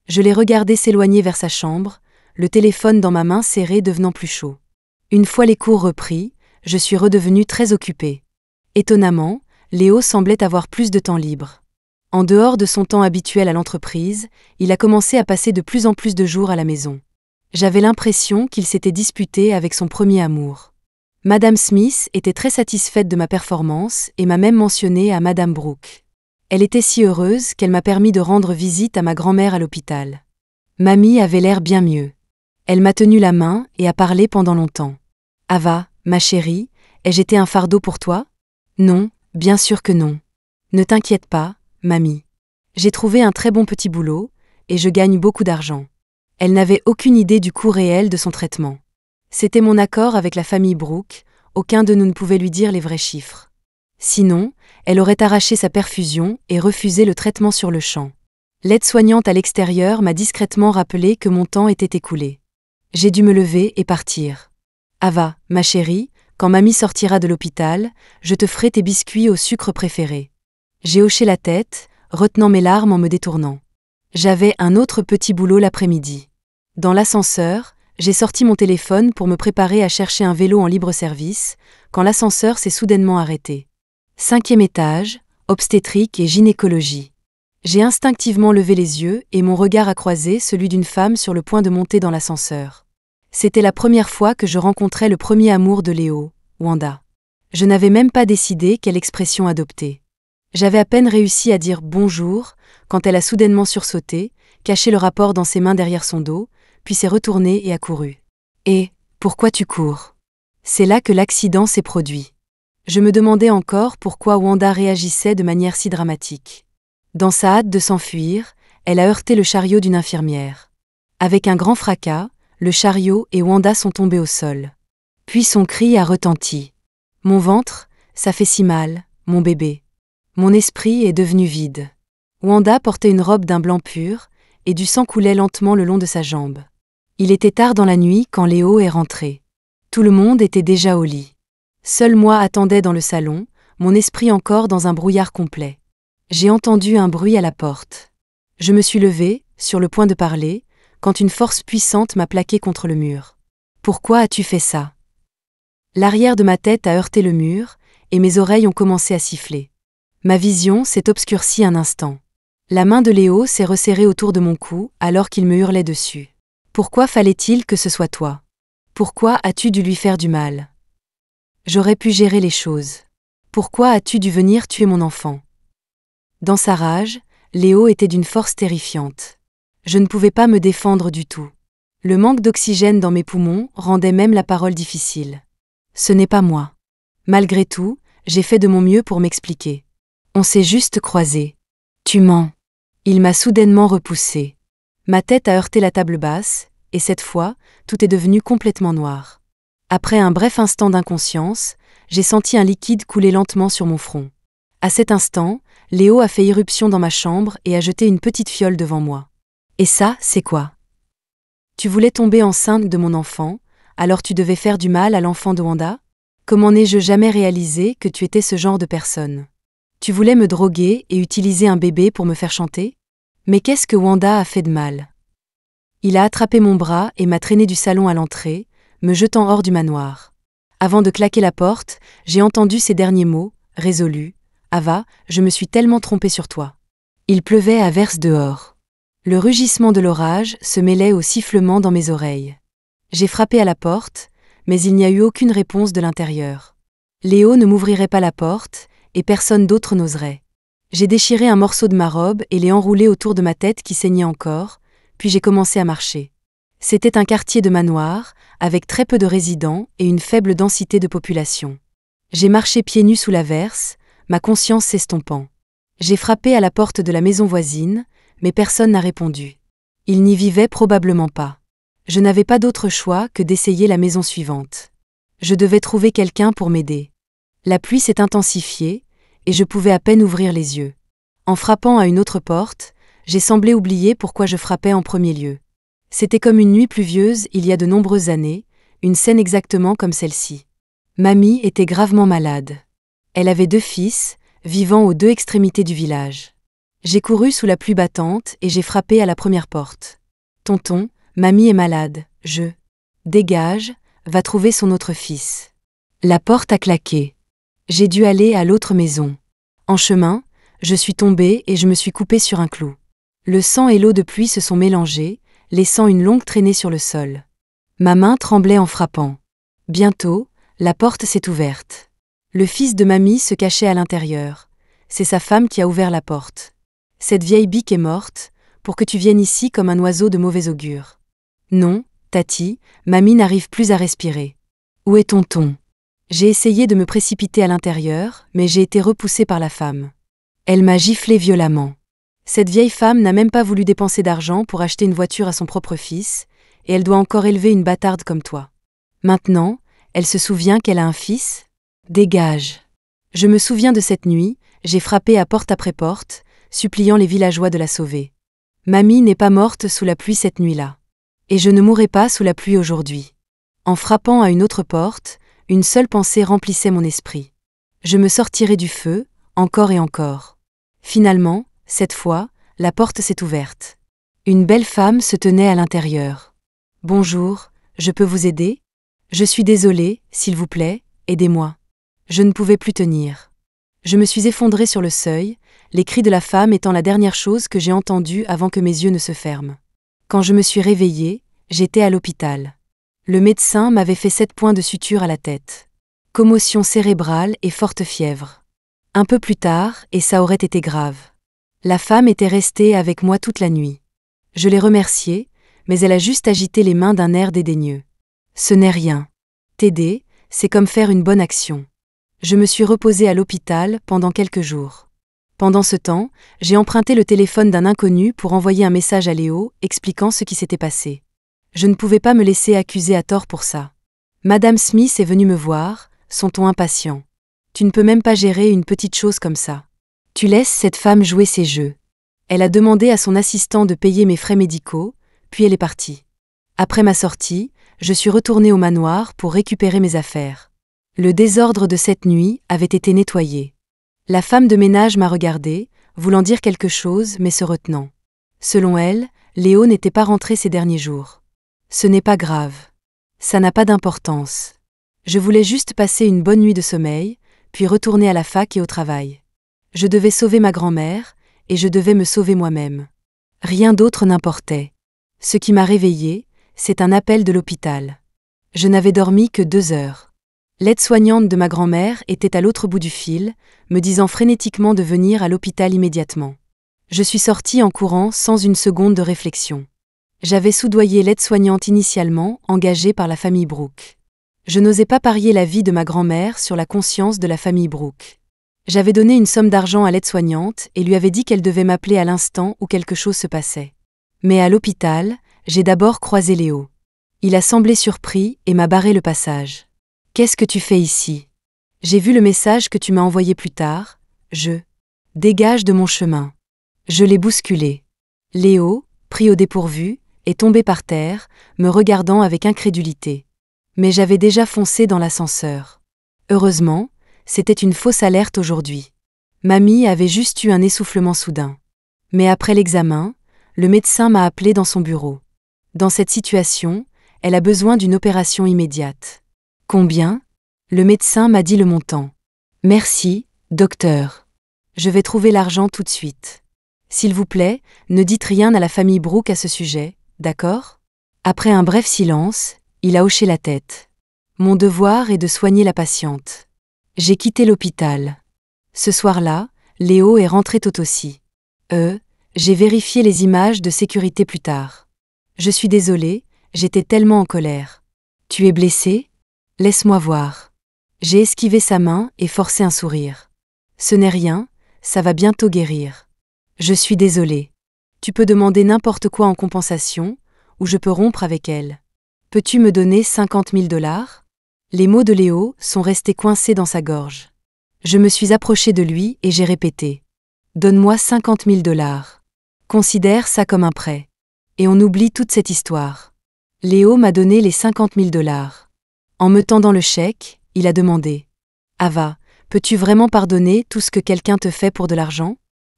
Je l'ai regardé s'éloigner vers sa chambre, le téléphone dans ma main serrée devenant plus chaud. Une fois les cours repris, je suis redevenue très occupée. Étonnamment, Léo semblait avoir plus de temps libre. En dehors de son temps habituel à l'entreprise, il a commencé à passer de plus en plus de jours à la maison. J'avais l'impression qu'il s'était disputé avec son premier amour. Madame Smith était très satisfaite de ma performance et m'a même mentionné à Madame Brooke. Elle était si heureuse qu'elle m'a permis de rendre visite à ma grand-mère à l'hôpital. Mamie avait l'air bien mieux. Elle m'a tenu la main et a parlé pendant longtemps. « Ava, ma chérie, ai-je été un fardeau pour toi ? » « Non, bien sûr que non. Ne t'inquiète pas, mamie. J'ai trouvé un très bon petit boulot, et je gagne beaucoup d'argent. » Elle n'avait aucune idée du coût réel de son traitement. C'était mon accord avec la famille Brooke, aucun de nous ne pouvait lui dire les vrais chiffres. Sinon, elle aurait arraché sa perfusion et refusé le traitement sur le champ. L'aide-soignante à l'extérieur m'a discrètement rappelé que mon temps était écoulé. J'ai dû me lever et partir. Ava, ma chérie, quand mamie sortira de l'hôpital, je te ferai tes biscuits au sucre préférés. J'ai hoché la tête, retenant mes larmes en me détournant. J'avais un autre petit boulot l'après-midi. Dans l'ascenseur, j'ai sorti mon téléphone pour me préparer à chercher un vélo en libre-service, quand l'ascenseur s'est soudainement arrêté. 5e étage, obstétrique et gynécologie. J'ai instinctivement levé les yeux et mon regard a croisé celui d'une femme sur le point de monter dans l'ascenseur. C'était la première fois que je rencontrais le premier amour de Léo, Wanda. Je n'avais même pas décidé quelle expression adopter. J'avais à peine réussi à dire « bonjour » quand elle a soudainement sursauté, caché le rapport dans ses mains derrière son dos, puis s'est retournée et a couru. « Et, pourquoi tu cours ?» C'est là que l'accident s'est produit. Je me demandais encore pourquoi Wanda réagissait de manière si dramatique. Dans sa hâte de s'enfuir, elle a heurté le chariot d'une infirmière. Avec un grand fracas, le chariot et Wanda sont tombés au sol. Puis son cri a retenti. Mon ventre, ça fait si mal, mon bébé. Mon esprit est devenu vide. Wanda portait une robe d'un blanc pur, et du sang coulait lentement le long de sa jambe. Il était tard dans la nuit quand Léo est rentré. Tout le monde était déjà au lit. Seul moi attendais dans le salon, mon esprit encore dans un brouillard complet. J'ai entendu un bruit à la porte. Je me suis levée, sur le point de parler, quand une force puissante m'a plaqué contre le mur. « Pourquoi as-tu fait ça ?» L'arrière de ma tête a heurté le mur, et mes oreilles ont commencé à siffler. Ma vision s'est obscurcie un instant. La main de Léo s'est resserrée autour de mon cou alors qu'il me hurlait dessus. « Pourquoi fallait-il que ce soit toi ? Pourquoi as-tu dû lui faire du mal ? J'aurais pu gérer les choses. Pourquoi as-tu dû venir tuer mon enfant ?» Dans sa rage, Léo était d'une force terrifiante. Je ne pouvais pas me défendre du tout. Le manque d'oxygène dans mes poumons rendait même la parole difficile. Ce n'est pas moi. Malgré tout, j'ai fait de mon mieux pour m'expliquer. On s'est juste croisés. Tu mens. Il m'a soudainement repoussé. Ma tête a heurté la table basse, et cette fois, tout est devenu complètement noir. Après un bref instant d'inconscience, j'ai senti un liquide couler lentement sur mon front. À cet instant, Léo a fait irruption dans ma chambre et a jeté une petite fiole devant moi. Et ça, c'est quoi ? Tu voulais tomber enceinte de mon enfant, alors tu devais faire du mal à l'enfant de Wanda ? Comment n'ai-je jamais réalisé que tu étais ce genre de personne ? Tu voulais me droguer et utiliser un bébé pour me faire chanter ? Mais qu'est-ce que Wanda a fait de mal ? Il a attrapé mon bras et m'a traîné du salon à l'entrée, me jetant hors du manoir. Avant de claquer la porte, j'ai entendu ces derniers mots, résolus. « Ava, je me suis tellement trompée sur toi. » Il pleuvait à verse dehors. Le rugissement de l'orage se mêlait au sifflement dans mes oreilles. J'ai frappé à la porte, mais il n'y a eu aucune réponse de l'intérieur. Léo ne m'ouvrirait pas la porte, et personne d'autre n'oserait. J'ai déchiré un morceau de ma robe et l'ai enroulé autour de ma tête qui saignait encore, puis j'ai commencé à marcher. C'était un quartier de manoir, avec très peu de résidents et une faible densité de population. J'ai marché pieds nus sous l'averse, ma conscience s'estompant. J'ai frappé à la porte de la maison voisine, mais personne n'a répondu. Ils n'y vivaient probablement pas. Je n'avais pas d'autre choix que d'essayer la maison suivante. Je devais trouver quelqu'un pour m'aider. La pluie s'est intensifiée, et je pouvais à peine ouvrir les yeux. En frappant à une autre porte, j'ai semblé oublier pourquoi je frappais en premier lieu. C'était comme une nuit pluvieuse il y a de nombreuses années, une scène exactement comme celle-ci. Mamie était gravement malade. Elle avait 2 fils, vivant aux 2 extrémités du village. J'ai couru sous la pluie battante et j'ai frappé à la première porte. « Tonton, mamie est malade, je... » « Dégage, va trouver son autre fils. » La porte a claqué. J'ai dû aller à l'autre maison. En chemin, je suis tombée et je me suis coupée sur un clou. Le sang et l'eau de pluie se sont mélangés, laissant une longue traînée sur le sol. Ma main tremblait en frappant. Bientôt, la porte s'est ouverte. Le fils de mamie se cachait à l'intérieur. C'est sa femme qui a ouvert la porte. « Cette vieille bique est morte, pour que tu viennes ici comme un oiseau de mauvais augure. »« Non, Tati, mamie n'arrive plus à respirer. »« Où est tonton ?» J'ai essayé de me précipiter à l'intérieur, mais j'ai été repoussée par la femme. Elle m'a giflé violemment. Cette vieille femme n'a même pas voulu dépenser d'argent pour acheter une voiture à son propre fils, et elle doit encore élever une bâtarde comme toi. Maintenant, elle se souvient qu'elle a un fils ? Dégage. Je me souviens de cette nuit, j'ai frappé à porte après porte, suppliant les villageois de la sauver. Mamie n'est pas morte sous la pluie cette nuit-là. Et je ne mourrai pas sous la pluie aujourd'hui. En frappant à une autre porte, une seule pensée remplissait mon esprit. Je me sortirai du feu, encore et encore. Finalement, cette fois, la porte s'est ouverte. Une belle femme se tenait à l'intérieur. « Bonjour, je peux vous aider ? Je suis désolée, s'il vous plaît, aidez-moi. » Je ne pouvais plus tenir. Je me suis effondrée sur le seuil, les cris de la femme étant la dernière chose que j'ai entendue avant que mes yeux ne se ferment. Quand je me suis réveillée, j'étais à l'hôpital. Le médecin m'avait fait 7 points de suture à la tête. Commotion cérébrale et forte fièvre. Un peu plus tard, et ça aurait été grave. La femme était restée avec moi toute la nuit. Je l'ai remerciée, mais elle a juste agité les mains d'un air dédaigneux. Ce n'est rien. T'aider, c'est comme faire une bonne action. Je me suis reposée à l'hôpital pendant quelques jours. Pendant ce temps, j'ai emprunté le téléphone d'un inconnu pour envoyer un message à Léo expliquant ce qui s'était passé. Je ne pouvais pas me laisser accuser à tort pour ça. Madame Smith est venue me voir, son ton impatient. Tu ne peux même pas gérer une petite chose comme ça. Tu laisses cette femme jouer ses jeux. Elle a demandé à son assistant de payer mes frais médicaux, puis elle est partie. Après ma sortie, je suis retournée au manoir pour récupérer mes affaires. Le désordre de cette nuit avait été nettoyé. La femme de ménage m'a regardée, voulant dire quelque chose mais se retenant. Selon elle, Léo n'était pas rentré ces derniers jours. Ce n'est pas grave. Ça n'a pas d'importance. Je voulais juste passer une bonne nuit de sommeil, puis retourner à la fac et au travail. Je devais sauver ma grand-mère, et je devais me sauver moi-même. Rien d'autre n'importait. Ce qui m'a réveillée, c'est un appel de l'hôpital. Je n'avais dormi que 2 heures. L'aide-soignante de ma grand-mère était à l'autre bout du fil, me disant frénétiquement de venir à l'hôpital immédiatement. Je suis sortie en courant sans une seconde de réflexion. J'avais soudoyé l'aide-soignante initialement, engagée par la famille Brooke. Je n'osais pas parier la vie de ma grand-mère sur la conscience de la famille Brooke. J'avais donné une somme d'argent à l'aide-soignante et lui avais dit qu'elle devait m'appeler à l'instant où quelque chose se passait. Mais à l'hôpital, j'ai d'abord croisé Léo. Il a semblé surpris et m'a barré le passage. « Qu'est-ce que tu fais ici ? J'ai vu le message que tu m'as envoyé plus tard. Dégage de mon chemin. » Je l'ai bousculé. Léo, pris au dépourvu, est tombé par terre, me regardant avec incrédulité. Mais j'avais déjà foncé dans l'ascenseur. Heureusement, c'était une fausse alerte aujourd'hui. Mamie avait juste eu un essoufflement soudain. Mais après l'examen, le médecin m'a appelé dans son bureau. Dans cette situation, elle a besoin d'une opération immédiate. Combien ? Le médecin m'a dit le montant. Merci, docteur. Je vais trouver l'argent tout de suite. S'il vous plaît, ne dites rien à la famille Brooke à ce sujet, d'accord ? Après un bref silence, il a hoché la tête. Mon devoir est de soigner la patiente. J'ai quitté l'hôpital. Ce soir-là, Léo est rentré tôt aussi. J'ai vérifié les images de sécurité plus tard. Je suis désolée, j'étais tellement en colère. Tu es blessé ? Laisse-moi voir. J'ai esquivé sa main et forcé un sourire. Ce n'est rien, ça va bientôt guérir. Je suis désolée. Tu peux demander n'importe quoi en compensation, ou je peux rompre avec elle. Peux-tu me donner 50 000 $? Les mots de Léo sont restés coincés dans sa gorge. Je me suis approchée de lui et j'ai répété. Donne-moi 50 000 $. Considère ça comme un prêt. Et on oublie toute cette histoire. Léo m'a donné les 50 000 $. En me tendant le chèque, il a demandé. Ava, peux-tu vraiment pardonner tout ce que quelqu'un te fait pour de l'argent ?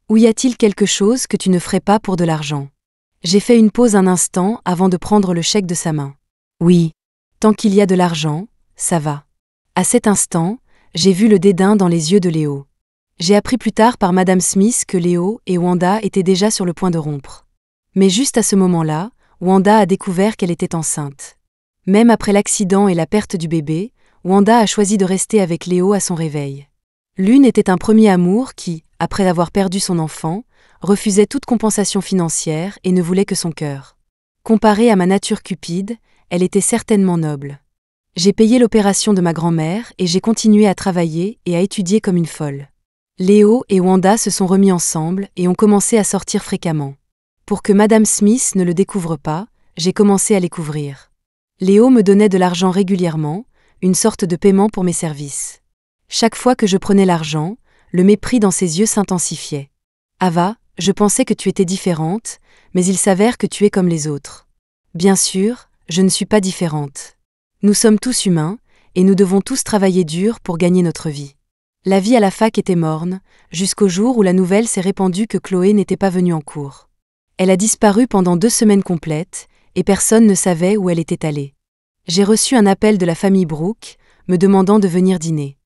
Ou y a-t-il quelque chose que tu ne ferais pas pour de l'argent ? J'ai fait une pause un instant avant de prendre le chèque de sa main. Oui. Tant qu'il y a de l'argent, ça va. À cet instant, j'ai vu le dédain dans les yeux de Léo. J'ai appris plus tard par Madame Smith que Léo et Wanda étaient déjà sur le point de rompre. Mais juste à ce moment-là, Wanda a découvert qu'elle était enceinte. Même après l'accident et la perte du bébé, Wanda a choisi de rester avec Léo à son réveil. L'une était un premier amour qui, après avoir perdu son enfant, refusait toute compensation financière et ne voulait que son cœur. Comparée à ma nature cupide, elle était certainement noble. J'ai payé l'opération de ma grand-mère et j'ai continué à travailler et à étudier comme une folle. Léo et Wanda se sont remis ensemble et ont commencé à sortir fréquemment. Pour que Madame Smith ne le découvre pas, j'ai commencé à les couvrir. Léo me donnait de l'argent régulièrement, une sorte de paiement pour mes services. Chaque fois que je prenais l'argent, le mépris dans ses yeux s'intensifiait. Ava, je pensais que tu étais différente, mais il s'avère que tu es comme les autres. Bien sûr, je ne suis pas différente. Nous sommes tous humains, et nous devons tous travailler dur pour gagner notre vie. La vie à la fac était morne, jusqu'au jour où la nouvelle s'est répandue que Chloé n'était pas venue en cours. Elle a disparu pendant 2 semaines complètes, et personne ne savait où elle était allée. J'ai reçu un appel de la famille Brooke, me demandant de venir dîner.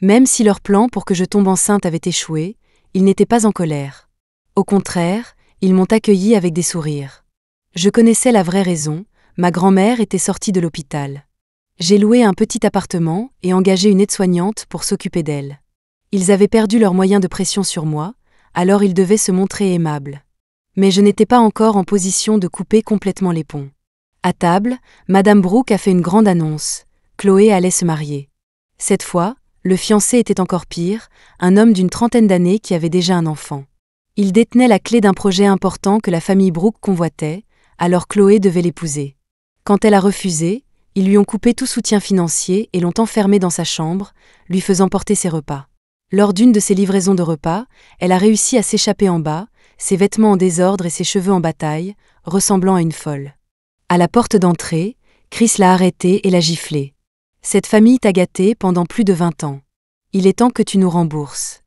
Même si leur plan pour que je tombe enceinte avait échoué, ils n'étaient pas en colère. Au contraire, ils m'ont accueilli avec des sourires. Je connaissais la vraie raison, ma grand-mère était sortie de l'hôpital. J'ai loué un petit appartement et engagé une aide-soignante pour s'occuper d'elle. Ils avaient perdu leurs moyens de pression sur moi, alors ils devaient se montrer aimables. Mais je n'étais pas encore en position de couper complètement les ponts. À table, Madame Brooke a fait une grande annonce. Chloé allait se marier. Cette fois, le fiancé était encore pire, un homme d'une 30aine d'années qui avait déjà un enfant. Il détenait la clé d'un projet important que la famille Brooke convoitait, alors Chloé devait l'épouser. Quand elle a refusé, ils lui ont coupé tout soutien financier et l'ont enfermée dans sa chambre, lui faisant porter ses repas. Lors d'une de ses livraisons de repas, elle a réussi à s'échapper en bas, ses vêtements en désordre et ses cheveux en bataille, ressemblant à une folle. À la porte d'entrée, Chris l'a arrêtée et l'a giflée. Cette famille t'a gâtée pendant plus de 20 ans. Il est temps que tu nous rembourses.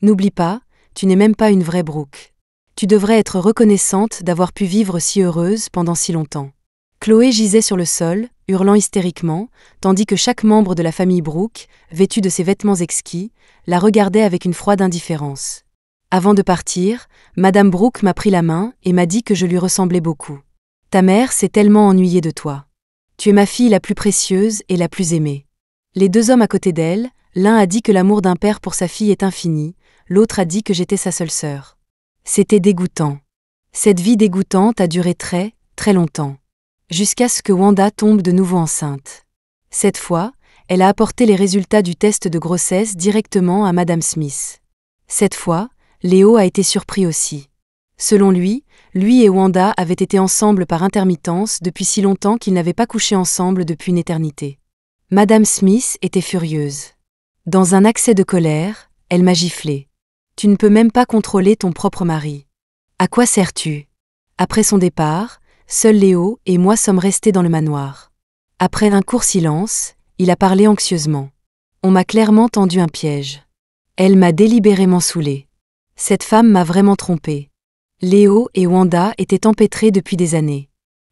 N'oublie pas, tu n'es même pas une vraie Brooke. Tu devrais être reconnaissante d'avoir pu vivre si heureuse pendant si longtemps. Chloé gisait sur le sol, hurlant hystériquement, tandis que chaque membre de la famille Brooke, vêtu de ses vêtements exquis, la regardait avec une froide indifférence. Avant de partir, Madame Brooke m'a pris la main et m'a dit que je lui ressemblais beaucoup. Ta mère s'est tellement ennuyée de toi. Tu es ma fille la plus précieuse et la plus aimée. Les 2 hommes à côté d'elle, l'un a dit que l'amour d'un père pour sa fille est infini, l'autre a dit que j'étais sa seule sœur. C'était dégoûtant. Cette vie dégoûtante a duré très, très longtemps. Jusqu'à ce que Wanda tombe de nouveau enceinte. Cette fois, elle a apporté les résultats du test de grossesse directement à Madame Smith. Cette fois, Léo a été surpris aussi. Selon lui et Wanda avaient été ensemble par intermittence depuis si longtemps qu'ils n'avaient pas couché ensemble depuis une éternité. Madame Smith était furieuse. Dans un accès de colère, elle m'a giflé. Tu ne peux même pas contrôler ton propre mari. À quoi sers-tu ? Après son départ, seuls Léo et moi sommes restés dans le manoir. Après un court silence, il a parlé anxieusement. On m'a clairement tendu un piège. Elle m'a délibérément saoulée. Cette femme m'a vraiment trompée. Léo et Wanda étaient empêtrés depuis des années.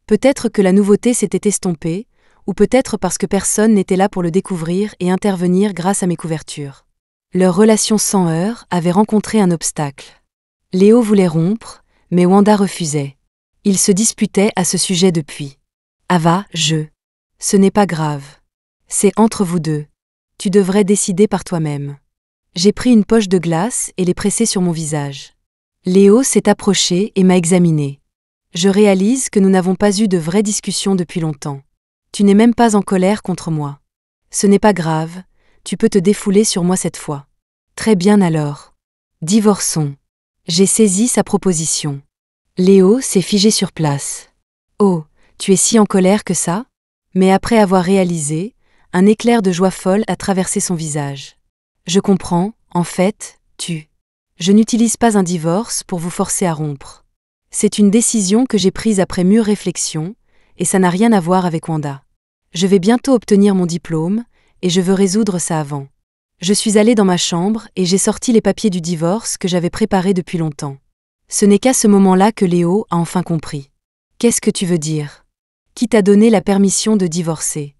Peut-être que la nouveauté s'était estompée, ou peut-être parce que personne n'était là pour le découvrir et intervenir grâce à mes couvertures. Leur relation sans heurts avait rencontré un obstacle. Léo voulait rompre, mais Wanda refusait. Ils se disputaient à ce sujet depuis. Ava, Ce n'est pas grave. C'est entre vous deux. Tu devrais décider par toi-même. J'ai pris une poche de glace et l'ai pressée sur mon visage. Léo s'est approché et m'a examiné. Je réalise que nous n'avons pas eu de vraie discussion depuis longtemps. Tu n'es même pas en colère contre moi. Ce n'est pas grave, tu peux te défouler sur moi cette fois. Très bien alors. Divorçons. J'ai saisi sa proposition. Léo s'est figé sur place. Oh, tu es si en colère que ça ? Mais après avoir réalisé, un éclair de joie folle a traversé son visage. Je comprends, en fait, Je n'utilise pas un divorce pour vous forcer à rompre. C'est une décision que j'ai prise après mûre réflexion, et ça n'a rien à voir avec Wanda. Je vais bientôt obtenir mon diplôme, et je veux résoudre ça avant. Je suis allée dans ma chambre et j'ai sorti les papiers du divorce que j'avais préparés depuis longtemps. Ce n'est qu'à ce moment-là que Léo a enfin compris. Qu'est-ce que tu veux dire ? Qui t'a donné la permission de divorcer ?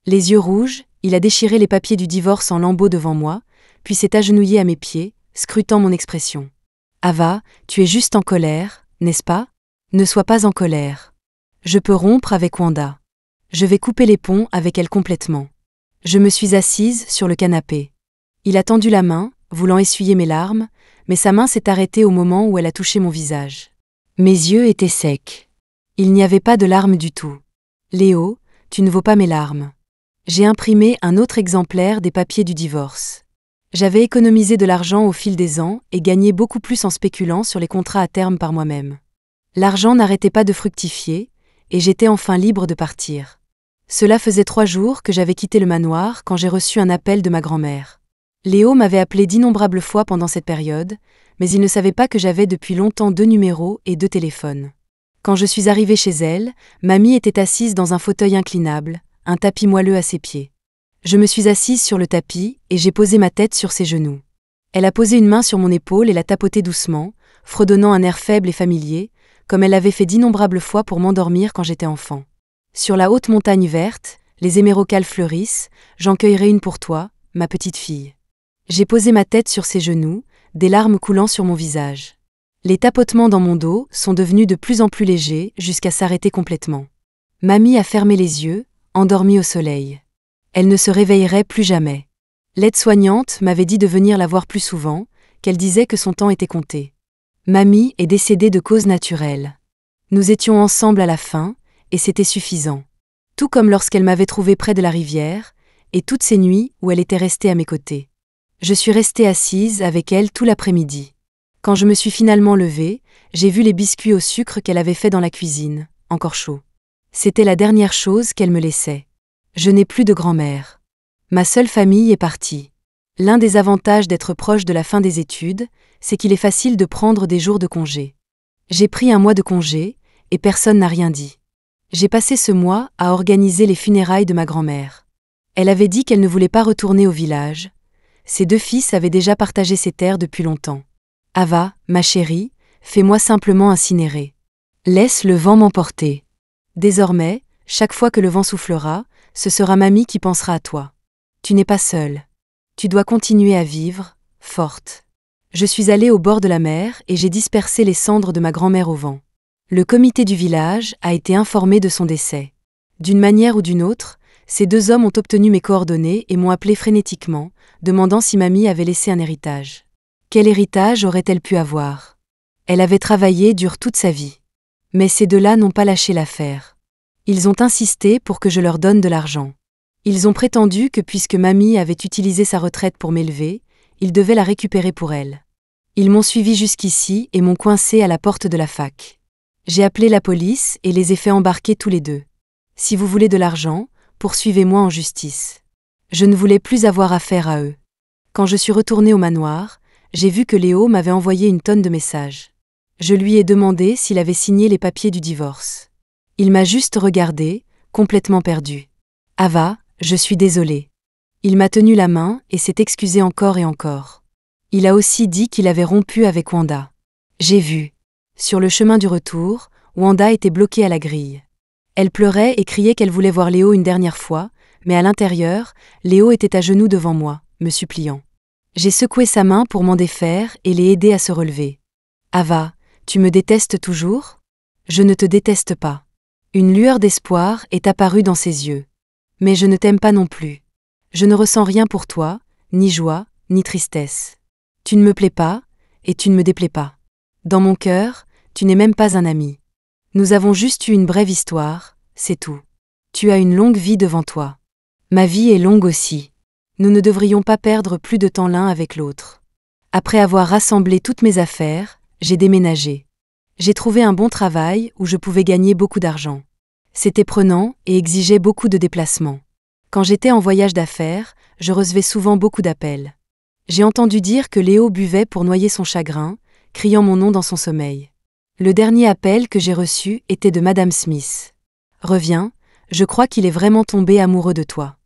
Les yeux rouges, il a déchiré les papiers du divorce en lambeaux devant moi, puis s'est agenouillé à mes pieds, scrutant mon expression. Ava, tu es juste en colère, n'est-ce pas ? Ne sois pas en colère. Je peux rompre avec Wanda. Je vais couper les ponts avec elle complètement. Je me suis assise sur le canapé. Il a tendu la main, voulant essuyer mes larmes, mais sa main s'est arrêtée au moment où elle a touché mon visage. Mes yeux étaient secs. Il n'y avait pas de larmes du tout. Léo, tu ne vaux pas mes larmes. J'ai imprimé un autre exemplaire des papiers du divorce. J'avais économisé de l'argent au fil des ans et gagné beaucoup plus en spéculant sur les contrats à terme par moi-même. L'argent n'arrêtait pas de fructifier, et j'étais enfin libre de partir. Cela faisait 3 jours que j'avais quitté le manoir quand j'ai reçu un appel de ma grand-mère. Léo m'avait appelé d'innombrables fois pendant cette période, mais il ne savait pas que j'avais depuis longtemps 2 numéros et 2 téléphones. Quand je suis arrivée chez elle, mamie était assise dans un fauteuil inclinable, un tapis moelleux à ses pieds. Je me suis assise sur le tapis et j'ai posé ma tête sur ses genoux. Elle a posé une main sur mon épaule et l'a tapotée doucement, fredonnant un air faible et familier, comme elle l'avait fait d'innombrables fois pour m'endormir quand j'étais enfant. Sur la haute montagne verte, les hémérocales fleurissent, j'en cueillerai une pour toi, ma petite fille. J'ai posé ma tête sur ses genoux, des larmes coulant sur mon visage. Les tapotements dans mon dos sont devenus de plus en plus légers jusqu'à s'arrêter complètement. Mamie a fermé les yeux, endormie au soleil. Elle ne se réveillerait plus jamais. L'aide-soignante m'avait dit de venir la voir plus souvent, qu'elle disait que son temps était compté. Mamie est décédée de cause naturelle. Nous étions ensemble à la fin, et c'était suffisant. Tout comme lorsqu'elle m'avait trouvée près de la rivière, et toutes ces nuits où elle était restée à mes côtés. Je suis restée assise avec elle tout l'après-midi. Quand je me suis finalement levée, j'ai vu les biscuits au sucre qu'elle avait fait dans la cuisine, encore chauds. C'était la dernière chose qu'elle me laissait. Je n'ai plus de grand-mère. Ma seule famille est partie. L'un des avantages d'être proche de la fin des études, c'est qu'il est facile de prendre des jours de congé. J'ai pris un mois de congé, et personne n'a rien dit. J'ai passé ce mois à organiser les funérailles de ma grand-mère. Elle avait dit qu'elle ne voulait pas retourner au village. Ses 2 fils avaient déjà partagé ses terres depuis longtemps. Ava, ma chérie, fais-moi simplement incinérer. Laisse le vent m'emporter. Désormais, chaque fois que le vent soufflera, ce sera mamie qui pensera à toi. Tu n'es pas seule. Tu dois continuer à vivre, forte. Je suis allée au bord de la mer et j'ai dispersé les cendres de ma grand-mère au vent. Le comité du village a été informé de son décès. D'une manière ou d'une autre, ces 2 hommes ont obtenu mes coordonnées et m'ont appelé frénétiquement, demandant si mamie avait laissé un héritage. Quel héritage aurait-elle pu avoir? Elle avait travaillé dur toute sa vie. Mais ces 2-là n'ont pas lâché l'affaire. Ils ont insisté pour que je leur donne de l'argent. Ils ont prétendu que puisque mamie avait utilisé sa retraite pour m'élever, ils devaient la récupérer pour elle. Ils m'ont suivi jusqu'ici et m'ont coincé à la porte de la fac. J'ai appelé la police et les ai fait embarquer tous les 2. Si vous voulez de l'argent, poursuivez-moi en justice. Je ne voulais plus avoir affaire à eux. Quand je suis retournée au manoir, j'ai vu que Léo m'avait envoyé une tonne de messages. Je lui ai demandé s'il avait signé les papiers du divorce. Il m'a juste regardée, complètement perdue. Ava, je suis désolée. Il m'a tenu la main et s'est excusé encore et encore. Il a aussi dit qu'il avait rompu avec Wanda. J'ai vu. Sur le chemin du retour, Wanda était bloquée à la grille. Elle pleurait et criait qu'elle voulait voir Léo une dernière fois, mais à l'intérieur, Léo était à genoux devant moi, me suppliant. J'ai secoué sa main pour m'en défaire et l'ai aidé à se relever. Ava, tu me détestes toujours? Je ne te déteste pas. Une lueur d'espoir est apparue dans ses yeux. Mais je ne t'aime pas non plus. Je ne ressens rien pour toi, ni joie, ni tristesse. Tu ne me plais pas, et tu ne me déplais pas. Dans mon cœur, tu n'es même pas un ami. Nous avons juste eu une brève histoire, c'est tout. Tu as une longue vie devant toi. Ma vie est longue aussi. Nous ne devrions pas perdre plus de temps l'un avec l'autre. Après avoir rassemblé toutes mes affaires, j'ai déménagé. J'ai trouvé un bon travail où je pouvais gagner beaucoup d'argent. C'était prenant et exigeait beaucoup de déplacements. Quand j'étais en voyage d'affaires, je recevais souvent beaucoup d'appels. J'ai entendu dire que Léo buvait pour noyer son chagrin, criant mon nom dans son sommeil. Le dernier appel que j'ai reçu était de Madame Smith. Reviens, je crois qu'il est vraiment tombé amoureux de toi.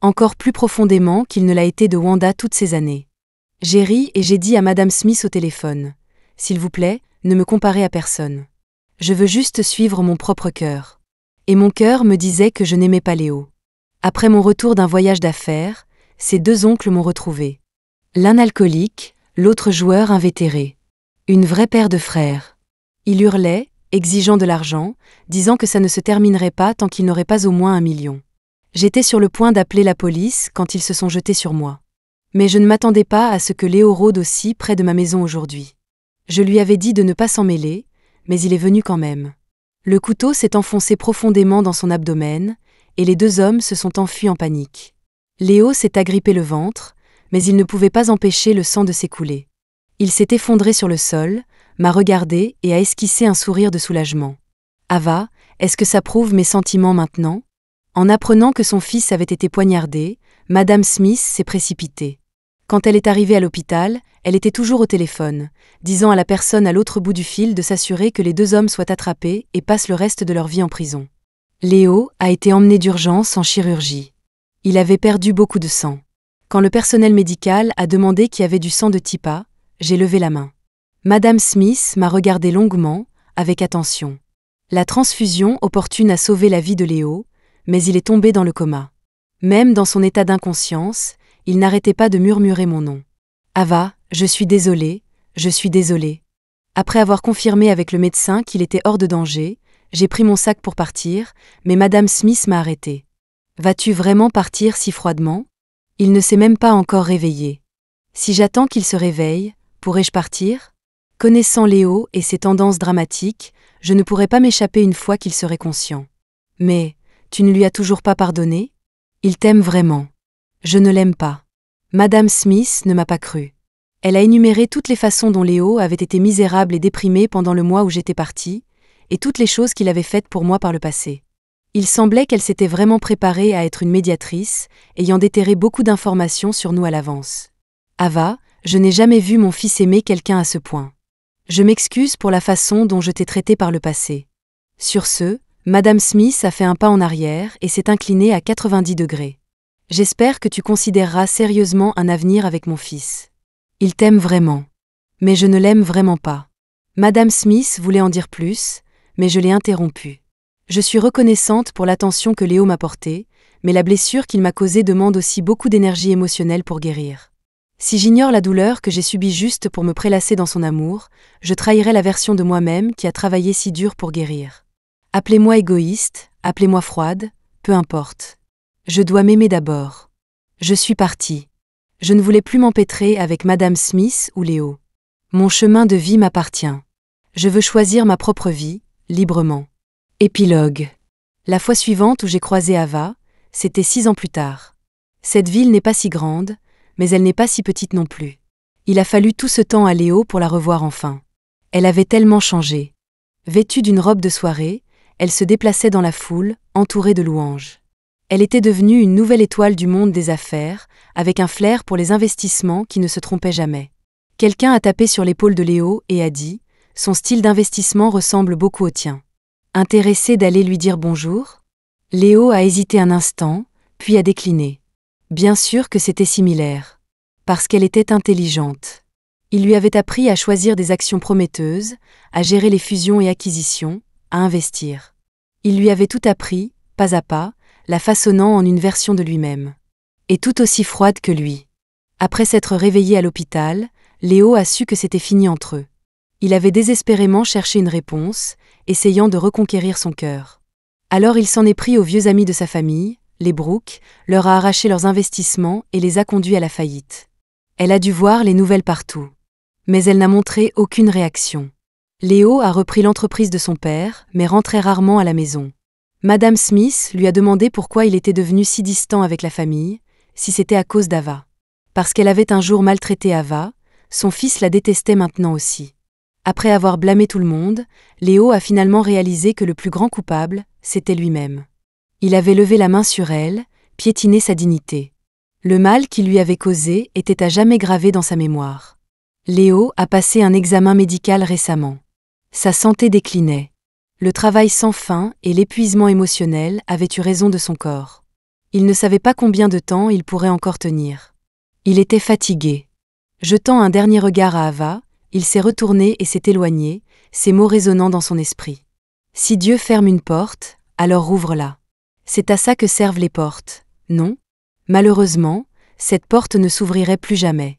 Encore plus profondément qu'il ne l'a été de Wanda toutes ces années. J'ai ri et j'ai dit à Madame Smith au téléphone. S'il vous plaît, ne me comparez à personne. Je veux juste suivre mon propre cœur. Et mon cœur me disait que je n'aimais pas Léo. Après mon retour d'un voyage d'affaires, ces 2 oncles m'ont retrouvé. L'un alcoolique, l'autre joueur invétéré. Une vraie paire de frères. Il hurlait, exigeant de l'argent, disant que ça ne se terminerait pas tant qu'il n'aurait pas au moins 1 million. J'étais sur le point d'appeler la police quand ils se sont jetés sur moi. Mais je ne m'attendais pas à ce que Léo rôde aussi près de ma maison aujourd'hui. Je lui avais dit de ne pas s'en mêler, mais il est venu quand même. Le couteau s'est enfoncé profondément dans son abdomen, et les 2 hommes se sont enfuis en panique. Léo s'est agrippé le ventre, mais il ne pouvait pas empêcher le sang de s'écouler. Il s'est effondré sur le sol, m'a regardé et a esquissé un sourire de soulagement. Ava, est-ce que ça prouve mes sentiments maintenant? En apprenant que son fils avait été poignardé, Madame Smith s'est précipitée. Quand elle est arrivée à l'hôpital, elle était toujours au téléphone, disant à la personne à l'autre bout du fil de s'assurer que les deux hommes soient attrapés et passent le reste de leur vie en prison. Léo a été emmené d'urgence en chirurgie. Il avait perdu beaucoup de sang. Quand le personnel médical a demandé qu'il y avait du sang de type A, j'ai levé la main. Madame Smith m'a regardé longuement, avec attention. La transfusion opportune a sauvé la vie de Léo, mais il est tombé dans le coma. Même dans son état d'inconscience, il n'arrêtait pas de murmurer mon nom. Ava, je suis désolée, je suis désolée. Après avoir confirmé avec le médecin qu'il était hors de danger, j'ai pris mon sac pour partir, mais Madame Smith m'a arrêté. Vas-tu vraiment partir si froidement ? Il ne s'est même pas encore réveillé. Si j'attends qu'il se réveille, pourrais-je partir ? Connaissant Léo et ses tendances dramatiques, je ne pourrais pas m'échapper une fois qu'il serait conscient. Mais, tu ne lui as toujours pas pardonné ? Il t'aime vraiment. Je ne l'aime pas. Madame Smith ne m'a pas cru. Elle a énuméré toutes les façons dont Léo avait été misérable et déprimé pendant le mois où j'étais partie, et toutes les choses qu'il avait faites pour moi par le passé. Il semblait qu'elle s'était vraiment préparée à être une médiatrice, ayant déterré beaucoup d'informations sur nous à l'avance. Ava, je n'ai jamais vu mon fils aimer quelqu'un à ce point. Je m'excuse pour la façon dont je t'ai traité par le passé. Sur ce, Madame Smith a fait un pas en arrière et s'est inclinée à 90 degrés. J'espère que tu considéreras sérieusement un avenir avec mon fils. Il t'aime vraiment. Mais je ne l'aime vraiment pas. Madame Smith voulait en dire plus, mais je l'ai interrompue. Je suis reconnaissante pour l'attention que Léo m'a portée, mais la blessure qu'il m'a causée demande aussi beaucoup d'énergie émotionnelle pour guérir. Si j'ignore la douleur que j'ai subie juste pour me prélasser dans son amour, je trahirais la version de moi-même qui a travaillé si dur pour guérir. Appelez-moi égoïste, appelez-moi froide, peu importe. Je dois m'aimer d'abord. Je suis partie. Je ne voulais plus m'empêtrer avec Madame Smith ou Léo. Mon chemin de vie m'appartient. Je veux choisir ma propre vie, librement. Épilogue. La fois suivante où j'ai croisé Ava, c'était 6 ans plus tard. Cette ville n'est pas si grande, mais elle n'est pas si petite non plus. Il a fallu tout ce temps à Léo pour la revoir enfin. Elle avait tellement changé. Vêtue d'une robe de soirée, elle se déplaçait dans la foule, entourée de louanges. Elle était devenue une nouvelle étoile du monde des affaires, avec un flair pour les investissements qui ne se trompait jamais. Quelqu'un a tapé sur l'épaule de Léo et a dit « Son style d'investissement ressemble beaucoup au tien. » Intéressé d'aller lui dire bonjour ? Léo a hésité un instant, puis a décliné. Bien sûr que c'était similaire. Parce qu'elle était intelligente. Il lui avait appris à choisir des actions prometteuses, à gérer les fusions et acquisitions, à investir. Il lui avait tout appris, pas à pas, la façonnant en une version de lui-même. Et tout aussi froide que lui. Après s'être réveillé à l'hôpital, Léo a su que c'était fini entre eux. Il avait désespérément cherché une réponse, essayant de reconquérir son cœur. Alors il s'en est pris aux vieux amis de sa famille, les Brooke, leur a arraché leurs investissements et les a conduits à la faillite. Elle a dû voir les nouvelles partout. Mais elle n'a montré aucune réaction. Léo a repris l'entreprise de son père, mais rentrait rarement à la maison. Madame Smith lui a demandé pourquoi il était devenu si distant avec la famille, si c'était à cause d'Ava. Parce qu'elle avait un jour maltraité Ava, son fils la détestait maintenant aussi. Après avoir blâmé tout le monde, Léo a finalement réalisé que le plus grand coupable, c'était lui-même. Il avait levé la main sur elle, piétiné sa dignité. Le mal qu'il lui avait causé était à jamais gravé dans sa mémoire. Léo a passé un examen médical récemment. Sa santé déclinait. Le travail sans fin et l'épuisement émotionnel avaient eu raison de son corps. Il ne savait pas combien de temps il pourrait encore tenir. Il était fatigué. Jetant un dernier regard à Ava, il s'est retourné et s'est éloigné, ces mots résonnant dans son esprit. Si Dieu ferme une porte, alors rouvre-la. C'est à ça que servent les portes, non ? Malheureusement, cette porte ne s'ouvrirait plus jamais.